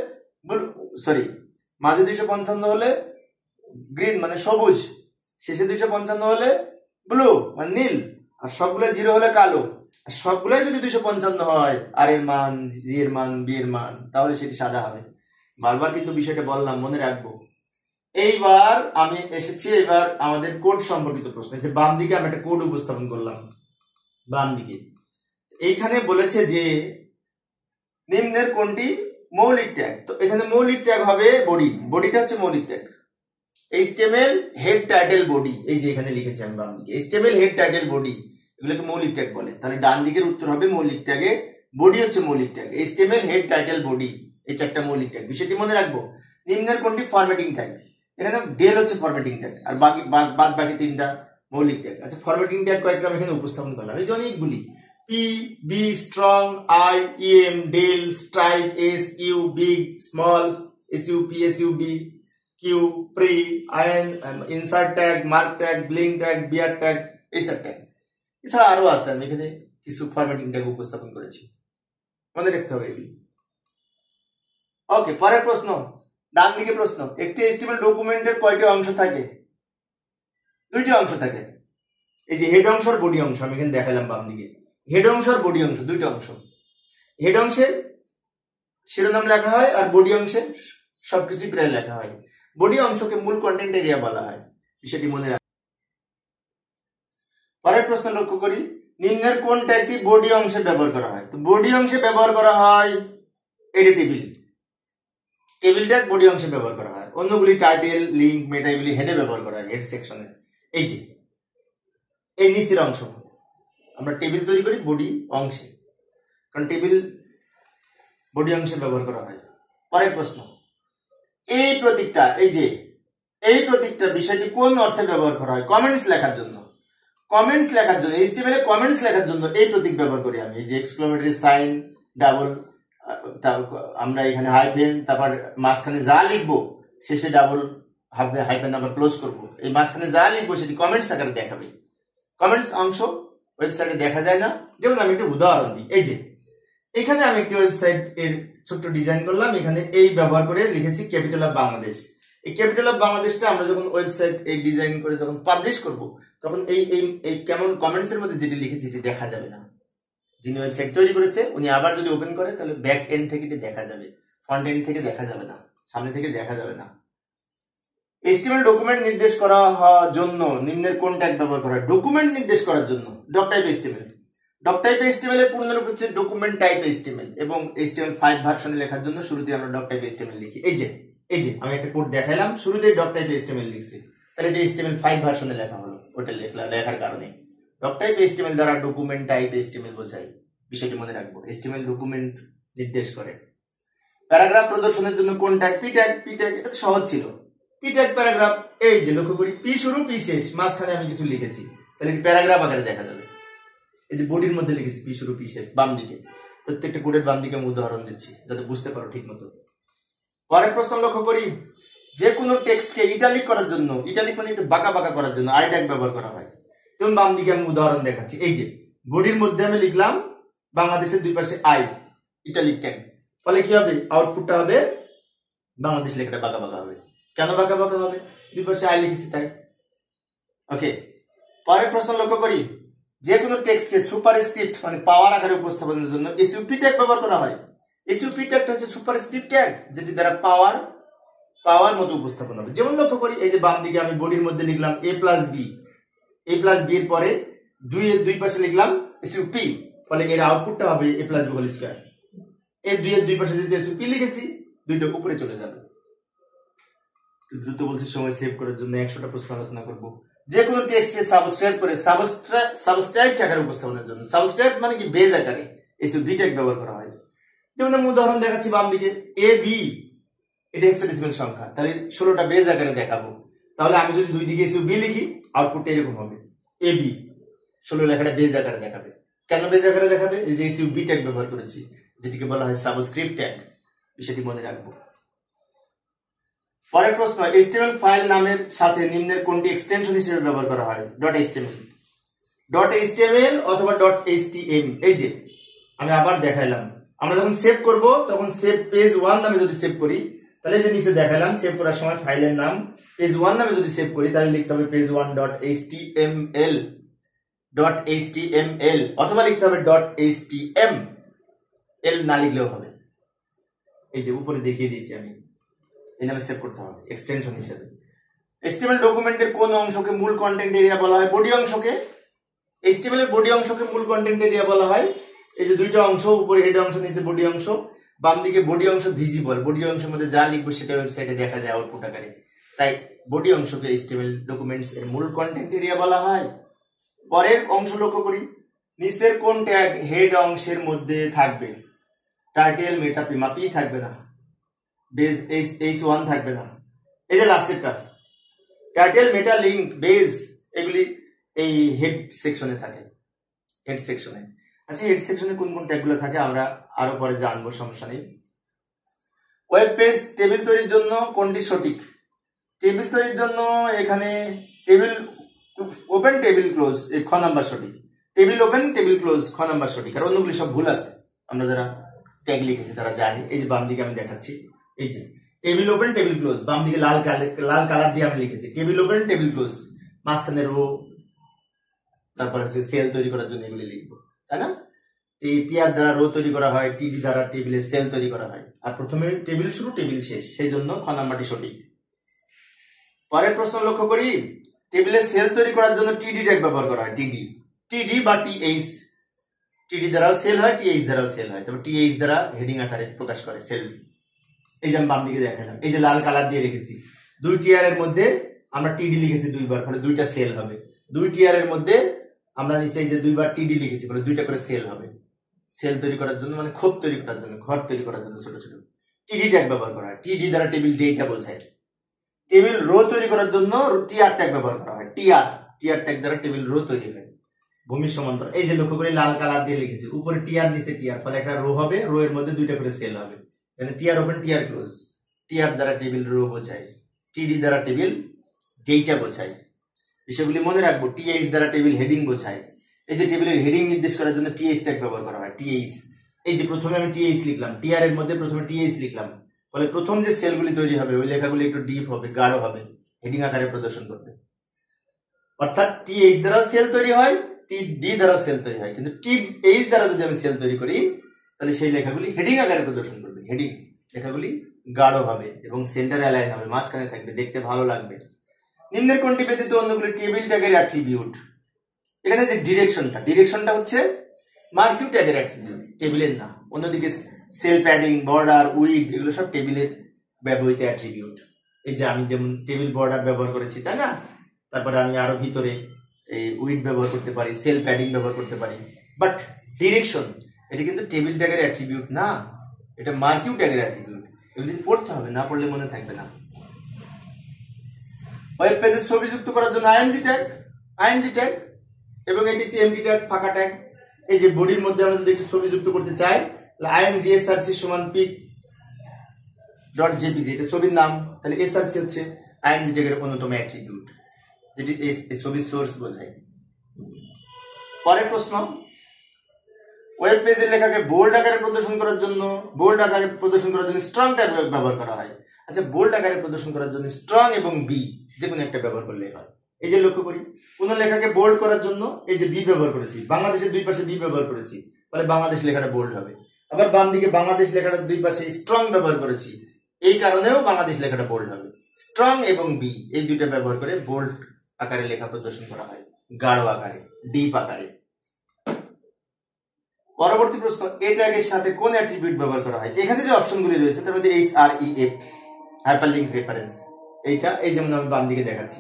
মাঝে 255 হলে গ্রিন মানে সবুজ, শেষে 255 হলে ব্লু মানে নীল, আর সবগুলো 0 হলে কালো। আর সবগুলাই যদি 255 হয়, আর এর মান, জি এর মান, বি এর মান, তাহলে সেটি সাদা হবে। বারবার কিন্তু বিষয়টা বললাম, মনে রাখবো। এইবার আমি এসেছি এবার আমাদের কোড সম্পর্কিত প্রশ্ন। যে বাম দিকে আমি একটা কোড উপস্থাপন করলাম, বাম দিকে এইখানে বলেছে যে নিম্নের কোনটি মৌলিক ট্যাগ। তো এখানে মৌলিক ট্যাগ হবে বডিটা হচ্ছে মৌলিক tag. HTML head title body, এই যে এখানে লিখেছি আমি বাম দিকে HTML হেড টাইটেল বডি, এগুলোকে মৌলিক ট্যাগ বলে। তাহলে ডান দিকের উত্তর হবে মৌলিক ট্যাগে বডি হচ্ছে মৌলিক tag. HTML head title body এই চারটা মৌলিক ট্যাগ। বিষয়টি মনে রাখবো। নিম্নের কোনটি ফরম্যাটিং ট্যাগ? এখানে ডেল হচ্ছে ফরম্যাটিং ট্যাগ, আর বাদ বাকি তিনটা মৌলিক ট্যাগ। আচ্ছা, ফরম্যাটিং ট্যাগ কয়েকটা আমি এখানে উপস্থাপন করলাম, এই যে অনেকগুলি। P, B, strong, I, EM, del, strike, S, U, big, small, SUP, SUB, Q, pre, IN, insert tag, mark tag, blink tag, bear tag, insert tag। এছাড়া আরো আছে, আমি এখানে কিছু ফরম্যাটিং ট্যাগ উপস্থাপন করেছি, মনে রাখতে হবে এগুলি। ওকে, পরের প্রশ্ন, ডান দিকে প্রশ্ন। একটি HTML ডকুমেন্টের কয়টি অংশ থাকে? 2টি অংশ থাকে। এই যে হেড অংশ আর বডি অংশ, আমি এখানে দেখালাম বাম দিকে। হেড অংশ আর বডি অংশ, 2টি অংশ। হেড অংশে শিরোনাম লেখা হয়, আর বডি অংশে সবকিছুই প্রায় লেখা হয়। বডি অংশকে মূল কন্টেন্ট এরিয়া বলা হয়, বিষয়টি মনে রাখ। পরের প্রশ্ন লক্ষ্য করি, নিম্নের কোন ট্যাগটি বডি অংশে ব্যবহার করা হয়? তো বডি অংশে ব্যবহার করা হয় এটা টেবিল ট্যাগ বডি অংশে ব্যবহার করা হয়। অন্যগুলি টাইটেল, লিঙ্ক, মেটা এগুলি হেডে ব্যবহার করা হয়, হেড সেকশনে। এই যে এই নিচের অংশ আমরা টেবিল তৈরি করি বডি অংশে, কারণ টেবিল বডি অংশে ব্যবহার করা হয়। পরের প্রশ্ন, এই প্রতীকটা, এই প্রতীকটা বিষয়টি কোন অর্থে ব্যবহার করা হয়? কমেন্টস লেখার জন্য। কমেন্টস লেখার জন্য HTML এ কমেন্টস লেখার জন্য এই প্রতীক ব্যবহার করি আমি। এই যে এক্সক্লেমেটরি সাইন, ডাবল, আমরা এখানে হাইফেন, তারপর মাঝখানে যা লিখবো শেষে ডাবল হাইফেন আবার ক্লোজ করব। এই মাঝখানে যা লিখবো সেটি কমেন্টস আকারে দেখাবে। কমেন্টস অংশ ওয়েবসাইটে দেখা যায় না। যেমন আমি একটা উদাহরণ দিই, এই যে এখানে আমি একটি ওয়েবসাইট এর ছোট্ট ডিজাইন করলাম, এখানে এই ব্যবহার করে লিখেছি ক্যাপিটাল অফ বাংলাদেশ। এই ক্যাপিটাল অফ বাংলাদেশটা আমরা যখন ওয়েবসাইট এই ডিজাইন করে যখন পাবলিশ করব, তখন এই কেমন কমেন্টস এর মধ্যে যেটি লিখেছি এটি দেখা যাবে না। যিনি ওয়েবসাইট তৈরি করেছে উনি আবার যদি ওপেন করে তাহলে ব্যাক এন্ড থেকে এটি দেখা যাবে, ফ্রন্ট এন্ড থেকে দেখা যাবে না, সামনে থেকে দেখা যাবে না। HTML ডকুমেন্ট নির্দেশ করার জন্য নিম্নের কোন ট্যাগ ব্যবহার করা হয়? ডকুমেন্ট নির্দেশ করার জন্য doc type HTML। Doc type HTML এর পূর্ণরূপ হচ্ছে ডকুমেন্ট টাইপ HTML, এবং HTML5 ভার্সনে লেখার জন্য শুরুতে আমরা ডক টাইপ HTML লিখি। এই যে আমি একটা কোড দেখাইলাম, শুরুতেই ডক টাইপ HTML লিখছি, তাহলে এটা HTML5 ভার্সনে লেখা হলো। ওটা লেখার কারণে ডক টাইপ HTML দ্বারা ডকুমেন্ট টাইপ HTML বোঝায়, বিষয়টি মনে রাখবো। HTML ডকুমেন্ট নির্দেশ করে। প্যারাগ্রাফ প্রদর্শনের জন্য কোন ট্যাগ? P tag. এটা সহজ ছিল। পি ট্যাগ প্যারাগ্রাফ, এই যে লক্ষ্য করি পি শুরু পি শেষ, মাঝখানে আমি কিছু লিখেছি, তাহলে এটি প্যারাগ্রাফ আকারে দেখা যাবে। এই যে বডির মধ্যে লিখেছি পি শুরু পি শেষ, বাম দিকে। প্রত্যেকটা কোডের বাম দিকে আমি উদাহরণ দিচ্ছি যাতে বুঝতে পারো ঠিক মতো। পরের প্রশ্ন লক্ষ্য করি, যে কোনো টেক্সটকে ইটালিক করার জন্য, ইটালিক মানে একটু বাঁকা বাঁকা করার জন্য আই ট্যাগ ব্যবহার করা হয়। যেমন বাম দিকে আমি উদাহরণ দেখাচ্ছি, এই যে বডির মধ্যে আমি লিখলাম বাংলাদেশের দুই পাশে আই, ইটালিক ট্যাগ। ফলে কি হবে? আউটপুটটা হবে বাংলাদেশ লেখাটা বাঁকা বাঁকা হবে। কেন বাঁকা বাঁকা হবে? দুই পাশে আই লিখেছি তাই। ওকে, পরের প্রশ্ন লক্ষ্য করি, যে কোনো টেক্সটকে সুপারস্ক্রিপ্ট মানে পাওয়ার আকারে উপস্থাপনের জন্য এসইউপি ট্যাগ ব্যবহার করা হয়। এসইউপি ট্যাগটা হচ্ছে সুপারস্ক্রিপ্ট ট্যাগ, যেটি দ্বারা পাওয়ার মতো উপস্থাপন হবে। যেমন লক্ষ্য করি, এই যে বাম দিকে আমি বডির মধ্যে লিখলাম a প্লাস বি, এর পরে দুই পাশে লিখলাম এসইউপি, ফলে এর আউটপুটটা হবে a plus b whole square. এই দুই এর দুই পাশে যদি p লিখেছি, দুইটা উপরে চলে যাবে। দ্রুত বলছি, সময় সেভ করার জন্য 100টা প্রশ্ন আলোচনা করব। যে কোনো টেক্সটে সাবস্ক্রাইব করে সাবস্ক্রাইব আকারে উপস্থাপনের জন্য, সাবস্ক্রাইব মানে কি বেজ আকারে এসব দুই ট্যাগ ব্যবহার করা হয়। যেমন আমি উদাহরণ দেখাচ্ছি বাম দিকে a b, এটা হেক্সাডেসিমাল সংখ্যা, তাহলে 16টা বেজ আকারে দেখাবো। তাহলে আমি যদি দুই দিকে এসব b লিখি, আউটপুটটা এরকম হবে a b, 16 লেখাটা বেজ আকারে দেখাবে। কেন বেজ আকারে দেখাবে? এই যে এসব b ট্যাগ ব্যবহার করেছি, যেটিকে বলা হয় সাবস্ক্রিপ্ট ট্যাগ, বিষয়টি মনে রাখবো। পরের প্রশ্ন, HTML ফাইল নামের সাথে নিম্নের কোনটি এক্সটেনশন হিসেবে ব্যবহার করা হয়? .html, .html অথবা .htm। এই যে আমি আবার দেখাইলাম, আমরা যখন সেভ করব তখন সেভ পেজ 1 নামে যদি সেভ করি, তাহলে যে নিচে দেখাইলাম সেভ করার সময় ফাইলের নাম পেজ 1 নামে যদি সেভ করি, তাহলে লিখতে হবে পেজ 1 .html অথবা লিখতে হবে .html, না লিখলেও হবে। এই যে উপরে দেখিয়ে দিয়েছি আমি, এই নামে সেভ করতে হবে এক্সটেনশন হিসেবে। HTML ডকুমেন্টের কোন অংশকে মূল কন্টেন্ট এরিয়া বলা হয়? বডি অংশকে। HTML এর বডি অংশকে মূল কন্টেন্ট এরিয়া বলা হয়। এই যে দুইটা অংশ, উপরে হেড অংশ, নিচে বডি অংশ। বাম দিকে বডি অংশ ভিজিবল, বডি অংশের মধ্যে যা লিখবো সেটা ওয়েবসাইটে দেখা যায় আউটপুট আকারে। তাই বডি অংশকে HTML ডকুমেন্টস এর মূল কন্টেন্ট এরিয়া বলা হয়। পরের অংশ লক্ষ্য করি, নিচের কোন ট্যাগ হেড অংশের মধ্যে থাকবে? টাইটেল, মেটা, পিমা, পি থাকবে না, বেজ h1 থাকবে না। এই যে লাস্টেরটা টাইটেল, মেটা, লিংক, বেজ, এগুলি এই হেড সেকশনে থাকে, হেড সেকশনে। আচ্ছা, হেড সেকশনে কোন কোন ট্যাগগুলো থাকে আমরা আরো পরে জানবো, সমস্যা নেই। ওয়েব পেজ টেবিল তৈরির জন্য কোনটি সঠিক? টেবিল তৈরির জন্য এখানে টেবিল ওপেন, টেবিল ক্লোজ, এই খ নাম্বার সঠিক। টেবিল ওপেন, টেবিল ক্লোজ, খ নাম্বার সঠিক। আর অন্যগুলি সব ভুল আছে, আমরা যারা ট্যাগ লিখেছি তারা জানি। এই যে বাম দিকে আমি দেখাচ্ছি, এই যে টেবিল ওপেন, টেবিল ক্লোজ, বাম দিকে লাল কালার দিয়ে আমি লিখেছি টেবিল ওপেন, টেবিল ক্লোজ, মাঝখানে রো, তারপর হচ্ছে সেল তৈরি করার জন্য এগুলি লিখবো, তাই না? টিআর দ্বারা রো তৈরি করা হয়, টিডি দ্বারা টেবিলে সেল তৈরি করা হয়। আর প্রথমে টেবিল শুরু, টেবিল শেষ, সেই জন্য খ নাম্বারটি সঠিক। পরের প্রশ্ন লক্ষ্য করি, টেবিলে সেল তৈরি করার জন্য টিডি ট্যাগ ব্যবহার করা হয়। টিডি বা টিএইচ, টিডি দ্বারাও সেল হয়, টিএইচ দ্বারাও সেল হয়, তবে টিএইচ দ্বারা হেডিং আকারে প্রকাশ করে সেল। এই যে আমি বাম দিকে দেখালাম, এই যে লাল কালার দিয়ে রেখেছি, দুই টিআর এর মধ্যে আমরা টিডি লিখেছি দুইবার, ফলে দুইটা সেল হবে। দুই টিআর এর মধ্যে আমরা নিচে এই যে দুইবার টিডি লিখেছি, ফলে দুইটা করে সেল হবে। সেল তৈরি করার জন্য মানে খোপ তৈরি করার জন্য, ঘর তৈরি করার জন্য ছোট ছোট টিডি ট্যাগ ব্যবহার করা হয়। টিডি দ্বারা টেবিল ডেটা বোঝায়। টেবিল রো তৈরি করার জন্য টিআর ট্যাগ ব্যবহার করা হয়। টিআর ট্যাগ দ্বারা টেবিল রো তৈরি হয়। ভূমির সমান্তর, এই যে লক্ষ্য করে লাল কালার দিয়ে লিখেছি, উপরে টিআর, নিচে টিআর, ফলে একটা রো হবে, রো এর মধ্যে দুইটা করে সেল হবে। মানে TR open, TR close. TR দ্বারা টেবিল রো বোঝায়, টিডি দ্বারা টেবিল ডেটা বোঝায়। বিষয়গুলি মনে রাখবো। টিএইচ দ্বারা টেবিল হেডিং বোঝায়। এই যে টেবিলের হেডিং নির্দেশ করার জন্য টিএইচ ট্যাগ ব্যবহার করা হয়। টিএইচ, এই যে প্রথমে আমি টিএইচ লিখলাম, টিআর এর মধ্যে প্রথমে টিএইচ লিখলাম, ফলে প্রথম যে সেলগুলি তৈরি হবে ওই লেখাগুলি একটু ডিপ হবে, গাঢ় হবে, হেডিং আকারে প্রদর্শন করবে। অর্থাৎ টিএইচ দ্বারাও সেল তৈরি হয়, টিডি দ্বারাও সেল তৈরি হয়, কিন্তু টিএইচ দ্বারা যদি আমি সেল তৈরি করি তাহলে সেই লেখাগুলি হেডিং আকারে প্রদর্শন করবে। হেডিং লেখাগুলি গাঢ় হবে এবং সেন্টার অ্যালাইন হবে, মাঝখানে থাকবে, দেখতে ভালো লাগবে। নিম্নের কোনটি ব্যতীত অন্যগুলি টেবিল ট্যাগের অ্যাট্রিবিউট? এখানে যে ডিরেকশনটা হচ্ছে মার্কিউ ট্যাগের অ্যাট্রিবিউট, টেবিলের না। অন্যদিকে সেল প্যাডিং, বর্ডার, উইড, এগুলো সব টেবিলের ব্যবহৃত অ্যাট্রিবিউট। এই যে আমি যেমন টেবিল বর্ডার ব্যবহার করেছি, তাই না? তারপরে আমি আরো ভিতরে এই উইড ব্যবহার করতে পারি, সেল প্যাডিং ব্যবহার করতে পারি। বাট ডিরেকশন এটা কিন্তু টেবিল ট্যাগের অ্যাট্রিবিউট না, এটা মার্কিউ ট্যাগের অ্যাট্রিবিউট। এগুলি পড়তে হবে, না পড়লে মনে থাকবে না। ওয়েব পেজে ছবি যুক্ত করার জন্য আইএনজি ট্যাগ এবং এটি একটি এমটি ট্যাগ, ফাঁকা ট্যাগ। এই যে বডির মধ্যে আমরা যদি একটি ছবি যুক্ত করতে চাই, তাহলে আইএনজি এসআরসি সমান pic.jpg, এটা ছবির নাম, তাহলে এসআরসি হচ্ছে আইএনজি ট্যাগের অন্যতম অ্যাট্রিবিউট, যেটি এই ছবির সোর্স বোঝায়। পরের প্রশ্ন, ওয়েব পেজের লেখাকে বোল্ড আকারে প্রদর্শন করার জন্য স্ট্রং ট্যাগ ব্যবহার করা হয়। আচ্ছা, বোল্ড আকারে প্রদর্শন করার জন্য স্ট্রং এবং বি যে কোনো একটা ব্যবহার করলেই হয়। এই যে লক্ষ্য করি, কোন লেখাকে বোল্ড করার জন্য এই যে বি ব্যবহার করেছি, বাংলাদেশের দুই পাশে বি ব্যবহার করেছি, তাহলে বাংলাদেশ লেখাটা বোল্ড হবে। আবার বাম দিকে বাংলাদেশ লেখাটার দুই পাশে স্ট্রং ব্যবহার করেছি, এই কারণেও বাংলাদেশ লেখাটা বোল্ড হবে। স্ট্রং এবং বি এই দুইটা ব্যবহার করে বোল্ড আকারে লেখা প্রদর্শন করা হয়, গাঢ় আকারে, ডিপ আকারে। পরবর্তী প্রশ্ন, এ ট্যাগের সাথে কোন অ্যাট্রিবিউট ব্যবহার করা হয়? এখানে যে অপশনগুলি রয়েছে তার মধ্যে href হাইপারলিংক রেফারেন্স, এইটা এই যেমন আমি বাম দিকে দেখাচ্ছি,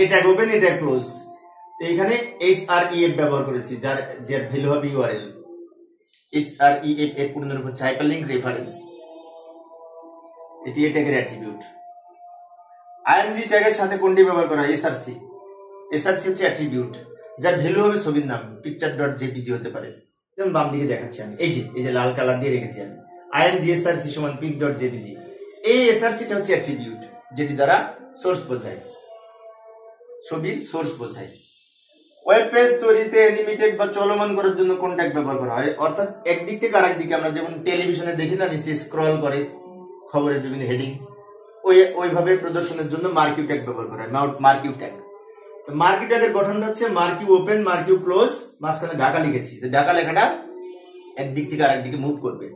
এ ট্যাগ ওপেন, এ ট্যাগ ক্লোজ, তো এখানে href ব্যবহার করেছি যার ভ্যালু হবে ইউআরএল। href এর পূর্ণ রূপ হচ্ছে হাইপারলিংক রেফারেন্স, এটি এ ট্যাগের অ্যাট্রিবিউট। img ট্যাগের সাথে কোনটি ব্যবহার করা হয়? src হচ্ছে অ্যাট্রিবিউট যার ভ্যালু হবে ছবির নাম, picture.jpg হতে পারে, যেমন বাম দিকে দেখাচ্ছি আমি, এই যে লাল কালার দিয়ে রেখেছি আমি, img src সমান pic.jpg। এই src টা হচ্ছে অ্যাট্রিবিউট যেটি দ্বারা সোর্স বোঝায়, ছবির সোর্স বোঝায়। ওয়েব পেজ তৈরিতে অ্যানিমেটেড বা চলমান করার জন্য কোন ট্যাগ ব্যবহার করা হয়? অর্থাৎ একদিক থেকে আরেক দিকে আমরা যেমন টেলিভিশনে দেখি না, নিচে স্ক্রল করে খবরের বিভিন্ন হেডিং, ওইভাবে প্রদর্শনের জন্য মার্কিউ ট্যাগ ব্যবহার করা হয়, মার্কিউ ট্যাগ। তো মার্কিউ ট্যাগের গঠনটা হচ্ছে মার্কিউ ওপেন, মার্কিউ ক্লোজ, মাঝখানে ঢাকা লিখেছি, তো ঢাকা লেখাটা একদিক থেকে আরেক দিকে মুভ করবে।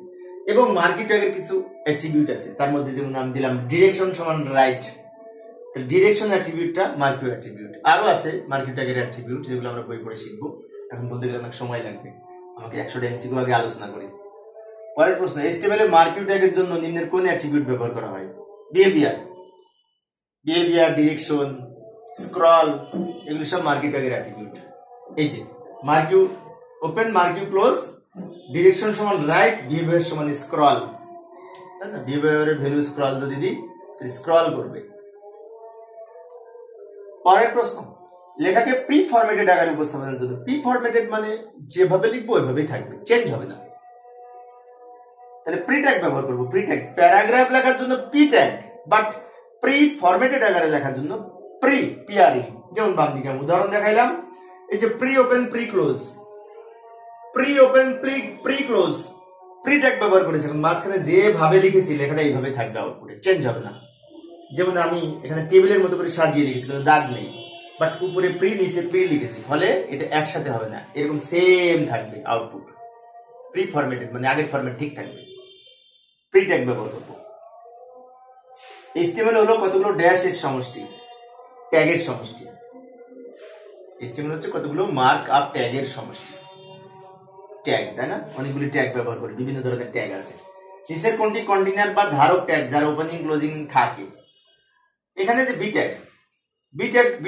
এবং মার্কিউ ট্যাগের কিছু অ্যাট্রিবিউট আছে, তার মধ্যে যেমন নাম দিলাম ডিরেকশন সমান রাইট, তো ডিরেকশন অ্যাট্রিবিউটটা মার্কিউ অ্যাট্রিবিউট। আরো আছে মার্কিউ ট্যাগের অ্যাট্রিবিউট যেগুলো আমরা বই পড়ে শিখবো, এখন বলতে গেলে অনেক সময় লাগবে, আমাকে 100টা এমসিকিউ আগে আলোচনা করি। পরের প্রশ্ন, HTML এ মার্কিউ ট্যাগের জন্য নিম্নের কোন অ্যাট্রিবিউট ব্যবহার করা হয়? বিহেভিয়ার, ডিরেকশন, স্ক্রল, এগুলো সব মার্কিউ ট্যাগের অ্যাট্রিবিউট। এই যে মার্কিউ ওপেন, মার্কিউ ক্লোজ, ডিরেকশন সমান রাইট, বিহেভিয়ার সমান স্ক্রল, তাই না? বিহেভিয়ারের ভ্যালু স্ক্রল যদি দিই তাহলে স্ক্রল করবে। পরের প্রশ্ন, লেখাকে প্রি ফরম্যাটেড আকারে উপস্থাপনের জন্য, প্রি ফরম্যাটেড মানে যেভাবে লিখবো ওইভাবেই থাকবে, চেঞ্জ হবে না, তাহলে প্রি ট্যাগ ব্যবহার করব। প্রি ট্যাগ প্যারাগ্রাফ লেখার জন্য P tag, but pre formatted আকারে লেখার জন্য প্রি, যেমন বাম দিকে আমি উদাহরণ দেখাইলাম, এই যে pre open, pre close, pre open, pre close, pre tag ব্যবহার করেছি, মাঝখানে যেভাবে লিখেছি লেখাটা এইভাবে থাকবে, আউটপুটে চেঞ্জ হবে না। যেমন আমি এখানে টেবিলের মতো করে সাজিয়ে লিখেছি, কোনো দাগ নেই, বাট উপরে প্রি নিচে প্রি লিখেছি, ফলে এটা একসাথে হবে না, এরকম সেম থাকবে আউটপুট। প্রি ফরম্যাটেড মানে আগের ফরম্যাট ঠিক থাকবে, প্রি ট্যাগ ব্যবহার করব। HTML হলো কতগুলো ড্যাশের সমষ্টি, ট্যাগের সমষ্টি। HTML হচ্ছে কতগুলো মার্ক আপ ট্যাগের সমষ্টি, ট্যাগ, তাই না? অনেকগুলি ট্যাগ ব্যবহার করে, বিভিন্ন ধরনের ট্যাগ আছে। নিচের কোনটি কন্টেইনার বা ধারক ট্যাগ যার ওপেনিং ক্লোজিং থাকে? এখানে যে বি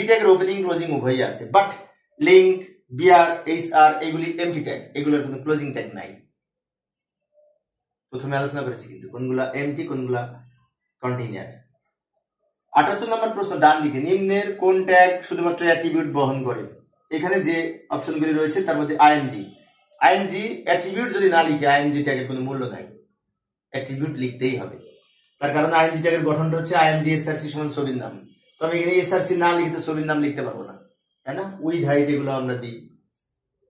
ট্যাগের ওপেনিং ক্লোজিং উভয়ই আছে, বাট লিংক, বিআর, এইচআর এগুলি এমটি ট্যাগ, এগুলোর কোনো ক্লোজিং ট্যাগ নাই। প্রথমে আলোচনা করেছি কিন্তু কোনগুলা এমটি, কোনগুলা কন্টেইনার। 78 নম্বর প্রশ্ন, ডান দিকে নিম্নের কোন ট্যাগ শুধুমাত্র অ্যাট্রিবিউট বহন করে? এখানে যে অপশনগুলি রয়েছে তার মধ্যে আইএমজি অ্যাট্রিবিউট যদি না লিখে আইএমজি ট্যাগের কোনো মূল্য নাই, অ্যাট্রিবিউট লিখতেই হবে। তার কারণ আইএমজি ট্যাগের গঠনটা হচ্ছে আইএমজি এসআরসি সমান ছবির নাম, তো আমি এখানে এসআরসি না লিখতে ছবির নাম লিখতে পারবো না, তাই না? উইড হাইট এগুলো আমরা দিই,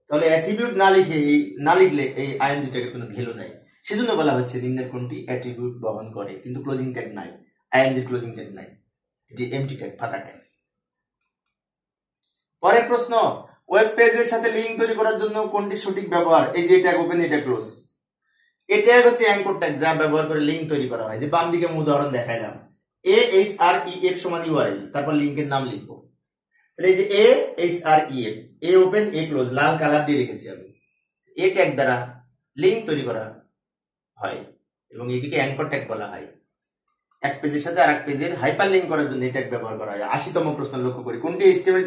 তাহলে অ্যাট্রিবিউট না লিখলে এই আইএমজি ট্যাগের কোনো ভ্যালু নাই। সেজন্য বলা হচ্ছে নিম্নের কোনটি অ্যাট্রিবিউট বহন করে, কিন্তু ক্লোজিং ট্যাগ নাই, আইএমজি ক্লোজিং ট্যাগ নাই, এটি এমটি ট্যাগ, ফাঁকা ট্যাগ। পরের প্রশ্ন, ওয়েব পেজের সাথে লিংক তৈরি করার জন্য কোনটি সঠিক ব্যবহার? এই যে ট্যাগ ওপেন, এটা ক্লোজ, এই ট্যাগ হচ্ছে অ্যাঙ্কর ট্যাগ যা ব্যবহার করে লিংক তৈরি করা হয়। যে বাম দিকে আমি উদাহরণ দেখাইলাম, AHREF সমান URL, তারপর লিংকের নাম লিখবো, তাহলে এই যে AHREF, A open, a close, Lal colour দিয়ে রেখেছি আমি, এ ট্যাগ দ্বারা লিংক তৈরি করা হয় এবং এটিকে অ্যাঙ্কর ট্যাগ বলা হয়। এক পেজের সাথে আরেক পেজের হাইপার লিংক করার জন্য এই ট্যাগ ব্যবহার করা হয়। 80তম প্রশ্ন লক্ষ্য করি, কোনটি HTML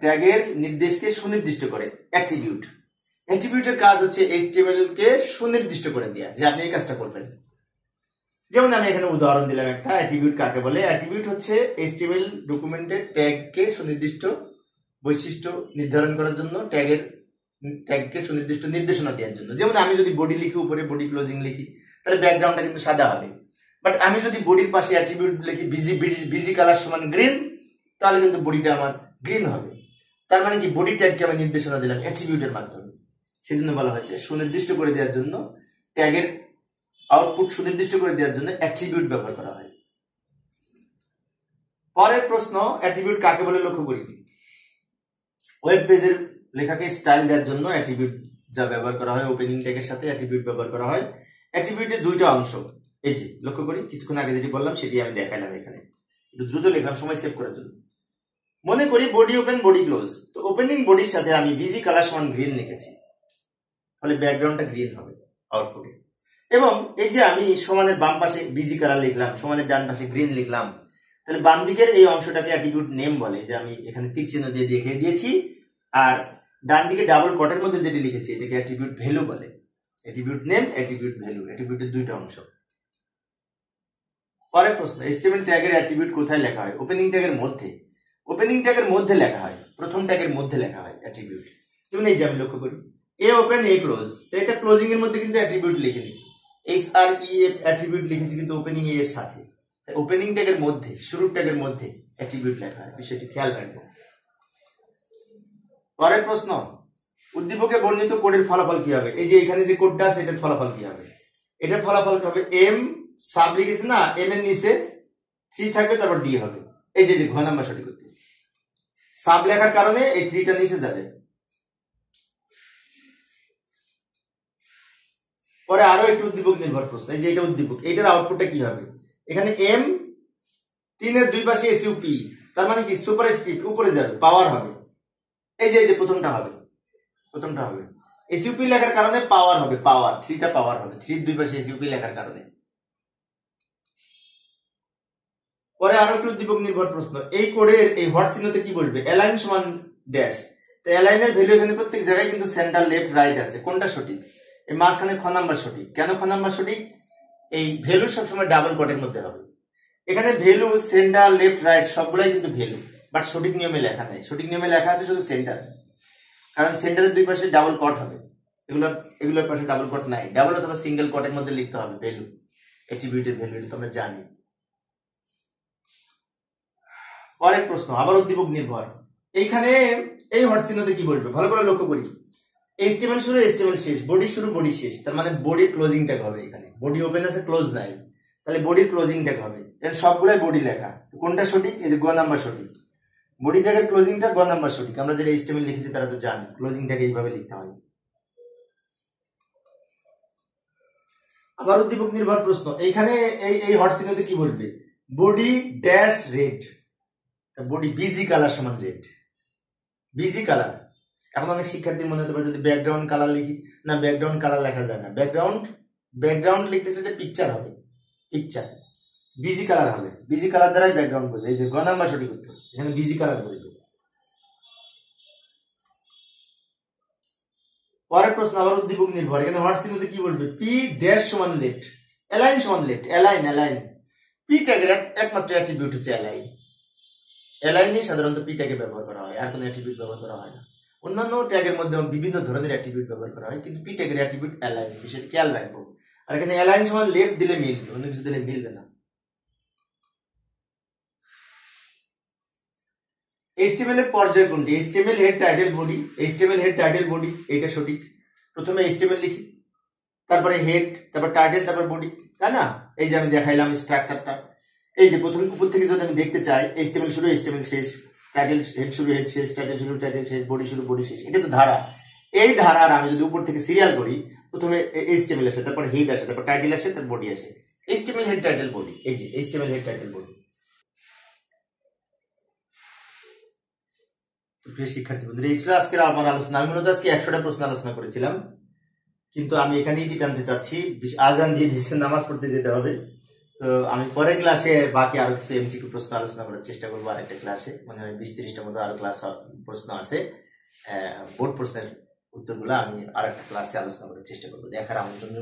ট্যাগের নির্দেশকে সুনির্দিষ্ট করে? অ্যাট্রিবিউটের কাজ হচ্ছে HTML কে সুনির্দিষ্ট করে দেয়া, যে আপনি এই কাজটা করবেন। যেমন আমি এখানে উদাহরণ দিলাম একটা, অ্যাট্রিবিউট কাকে বলে? অ্যাট্রিবিউট হচ্ছে HTML ডকুমেন্টের ট্যাগকে সুনির্দিষ্ট বৈশিষ্ট্য নির্ধারণ করার জন্য, ট্যাগকে সুনির্দিষ্ট নির্দেশনা দেওয়ার জন্য। যেমন আমি যদি বডি লিখি, উপরে বডি ক্লোজিং লিখি, তাহলে ব্যাকগ্রাউন্ডটা কিন্তু সাদা হবে, বাট আমি যদি বডির পাশে অ্যাট্রিবিউট লিখি বিজি কালার সমান গ্রিন, তাহলে কিন্তু বডিটা আমার গ্রিন হবে। তার মানে কি, বডি ট্যাগকে আমি নির্দেশনা দিলাম অ্যাট্রিবিউটের মাধ্যমে। সেজন্য বলা হয়েছে সুনির্দিষ্ট করে দেওয়ার জন্য, ট্যাগের আউটপুট সুনির্দিষ্ট করে দেওয়ার জন্য অ্যাট্রিবিউট ব্যবহার করা হয়। পরের প্রশ্ন, অ্যাট্রিবিউট কাকে বলে লক্ষ্য করি? ওয়েব পেজের লেখাকে স্টাইল দেওয়ার জন্য অ্যাট্রিবিউট যা ব্যবহার করা হয়, ওপেনিং ট্যাগের সাথে অ্যাট্রিবিউট ব্যবহার করা হয়। অ্যাট্রিবিউটের দুইটা অংশ, এই যে লক্ষ্য করি, কিছুক্ষণ আগে যেটি বললাম সেটি আমি দেখাইলাম এখানে, একটু দ্রুত লিখলাম সময় সেভ করার জন্য। মনে করি বডি ওপেন, বডি ক্লোজ, তো ওপেনিং বডির সাথে আমি বিজি কালার সমান গ্রিন লিখেছি, ফলে ব্যাকগ্রাউন্ডটা গ্রিন হবে আউটপুটে। এবং এই যে আমি সমানের বাম পাশে বিজি কালার লিখলাম, সমানের ডান পাশে গ্রিন লিখলাম, তাহলে বাম দিকের এই অংশটাকে অ্যাট্রিবিউট নেম বলে, যে আমি এখানে তীর চিহ্ন দিয়ে দেখিয়ে দিয়েছি। আর ডান দিকে ডাবল কটের মধ্যে যেটি লিখেছি এটাকে অ্যাট্রিবিউট ভ্যালু বলে। অ্যাট্রিবিউট নেম, অ্যাট্রিবিউট ভ্যালু, অ্যাট্রিবিউটের দুইটা অংশ। পরের প্রশ্ন, HTML ট্যাগের অ্যাট্রিবিউট কোথায় লেখা হয়? ওপেনিং ট্যাগের মধ্যে। ওপেনিং ট্যাগের মধ্যে লেখা হয়, প্রথম ট্যাগের মধ্যে লেখা হয় অ্যাট্রিবিউট। যেমন এই যে আমি লক্ষ্য করি এ ওপেন এ ক্লোজ, তো এটা ক্লোজিং এর মধ্যে কিন্তু অ্যাট্রিবিউট লিখিনি, SREF অ্যাট্রিবিউট লিখেছি কিন্তু ওপেনিং এর সাথে। তাই ওপেনিং ট্যাগের মধ্যে, শুরুর ট্যাগের মধ্যে অ্যাট্রিবিউট লেখা হয়, বিষয়টি খেয়াল রাখবো। পরের প্রশ্ন, উদ্দীপকে বর্ণিত কোডের ফলাফল কি হবে? এই যে এখানে যে কোডটা আছে এটার ফলাফল কি হবে? এটার ফলাফল কি হবে? এম সাব লিখেছে না, এম এর নিচে 3 থাকবে, তারপর ডি হবে। এই যে ঘ নাম্বার সঠিক উত্তর। সাব লেখার কারণে এই 3টা নিচে যাবে। পরে আরো একটু উদ্দীপক নির্ভর প্রশ্ন, এই যে এটা উদ্দীপক, এটার আউটপুটটা কি হবে? এখানে এম 3 এর দুই পাশে এসইউপি, তার মানে কি সুপারস্ক্রিপ্ট উপরে যাবে, পাওয়ার হবে। এই যে প্রথমটা হবে, প্রথমটা হবে এসইউপি লেখার কারণে পাওয়ার হবে, পাওয়ার 3টা পাওয়ার হবে, 3 এর দুই পাশে এসইউপি লেখার কারণে। পরে আরো একটু উদ্দীপক নির্ভর প্রশ্ন, এই কোডের এই হট চিহ্নতে কি বলবে? অ্যালাইন সমান ড্যাশ। তো অ্যালাইনের ভ্যালু এখানে প্রত্যেক জায়গায় কিন্তু সেন্টার লেফট রাইট আছে, কোনটা সঠিক? এই মাঝখানে খ নাম্বার সঠিক। কেন খ নাম্বার সঠিক? এই ভ্যালু সবসময় ডাবল কোটের মধ্যে হবে। এখানে ভ্যালু সেন্টার লেফট রাইট সবগুলাই কিন্তু ভ্যালু, বাট সঠিক নিয়মে লেখা নাই। সঠিক নিয়মে লেখা আছে শুধু সেন্টার, কারণ সেন্টারের দুই পাশে ডাবল কট হবে, এগুলোর পাশে ডাবল কট নাই। ডাবল অথবা সিঙ্গেল কটের মধ্যে লিখতে হবে ভ্যালু, অ্যাট্রিবিউটের ভ্যালু, এটা তোমরা জানি। পরের প্রশ্ন, আবার উদ্দীপক নির্ভর। এইখানে এই হট চিহ্নতে কি বলবে? ভালো করে লক্ষ্য করি, HTML শুরু HTML শেষ, বডি শুরু বডি শেষ, তার মানে বডির ক্লোজিং ট্যাগ হবে। এখানে বডি ওপেন আছে, ক্লোজ নাই, তাহলে বডির ক্লোজিং ট্যাগ হবে। এর সবগুলাই বডি লেখা, কোনটা সঠিক? এই যে গ নাম্বার সঠিক। বডি ট্যাগের ক্লোজিং ট্যাগ গ নাম্বার সঠিক। আমরা যেটা HTML লিখেছি তারা তো জানি ক্লোজিং ট্যাগ এইভাবে লিখতে হয়। আবার উদ্দীপক নির্ভর প্রশ্ন, এইখানে এই হট চিহ্নতে কি বলবে? Body dash red, body busy colour সমান রেড, বিজি কালার। এখন অনেক শিক্ষার্থীর মনে হতে পারে যদি ব্যাকগ্রাউন্ড কালার লিখি, না ব্যাকগ্রাউন্ড কালার লেখা যায় না, ব্যাকগ্রাউন্ড লিখতে সেটা পিকচার হবে, পিকচার। বিজি কালার হবে, বিজি কালার দ্বারাই ব্যাকগ্রাউন্ড বোঝে। এই যে গ নাম্বার সঠিক উত্তর, এখানে বিজি কালার বলবে। পরের প্রশ্ন, আবার উদ্দীপক নির্ভর। এখানে হট চিহ্নতে কি বলবে? পি ড্যাশ সমান লেফট, অ্যালাইন সমান লেফট, অ্যালাইন। পি ট্যাগের একমাত্র অ্যাট্রিবিউট হচ্ছে অ্যালাইন। অ্যালাইনই সাধারণত পি ট্যাগে ব্যবহার করা হয়, আর কোনো অ্যাট্রিবিউট ব্যবহার করা হয় না। অন্যান্য ট্যাগের মধ্যে বিভিন্ন ধরনের অ্যাট্রিবিউট ব্যবহার করা হয়, কিন্তু পি ট্যাগের অ্যাট্রিবিউট অ্যালাইন, বিষয়টা খেয়াল রাখবো। আর এখানে অ্যালাইন সমান লেফট দিলে মিলবে, অন্য কিছু দিলে মিলবে না। HTML এর পর্যায় কোনটি? HTML head title body, HTML head title body, এটা সঠিক। প্রথমে HTML লিখি, তারপরে হেড, তারপর টাইটেল, তারপর বডি, তাই না? এই যে আমি দেখাইলাম স্ট্রাকচারটা। এই যে প্রথম উপর থেকে যদি আমি দেখতে চাই, HTML শুরু HTML শেষ, টাইটেল হেড শুরু হেড শেষ, টাইটেল শুরু টাইটেল শেষ, বডি শুরু বডি শেষ, এটা তো ধারা। এই ধারার আমি যদি উপর থেকে সিরিয়াল করি, প্রথমে HTML আসে, তারপর হেড আসে, তারপর টাইটেল আসে, তারপর বডি আসে। HTML হেড টাইটেল বডি, এই যে HTML হেড টাইটেল বডি। প্রিয় শিক্ষার্থী বন্ধুরা, এই ছিল আজকের আমার আলোচনা। আমি মূলত আজকে 100টা প্রশ্ন আলোচনা করেছিলাম, কিন্তু আমি এখানেই কি টানতে চাচ্ছি, আজান দিয়ে দিচ্ছে, নামাজ পড়তে যেতে হবে। তো আমি পরের ক্লাসে বাকি আরো কিছু MCQ প্রশ্ন আলোচনা করার চেষ্টা করবো। আরেকটা ক্লাসে মনে হয় 20-30টার মতো আরো ক্লাস প্রশ্ন আছে, বোর্ড প্রশ্নের উত্তরগুলো আমি আরেকটা ক্লাসে আলোচনা করার চেষ্টা করবো। দেখার আমন্ত্রণ।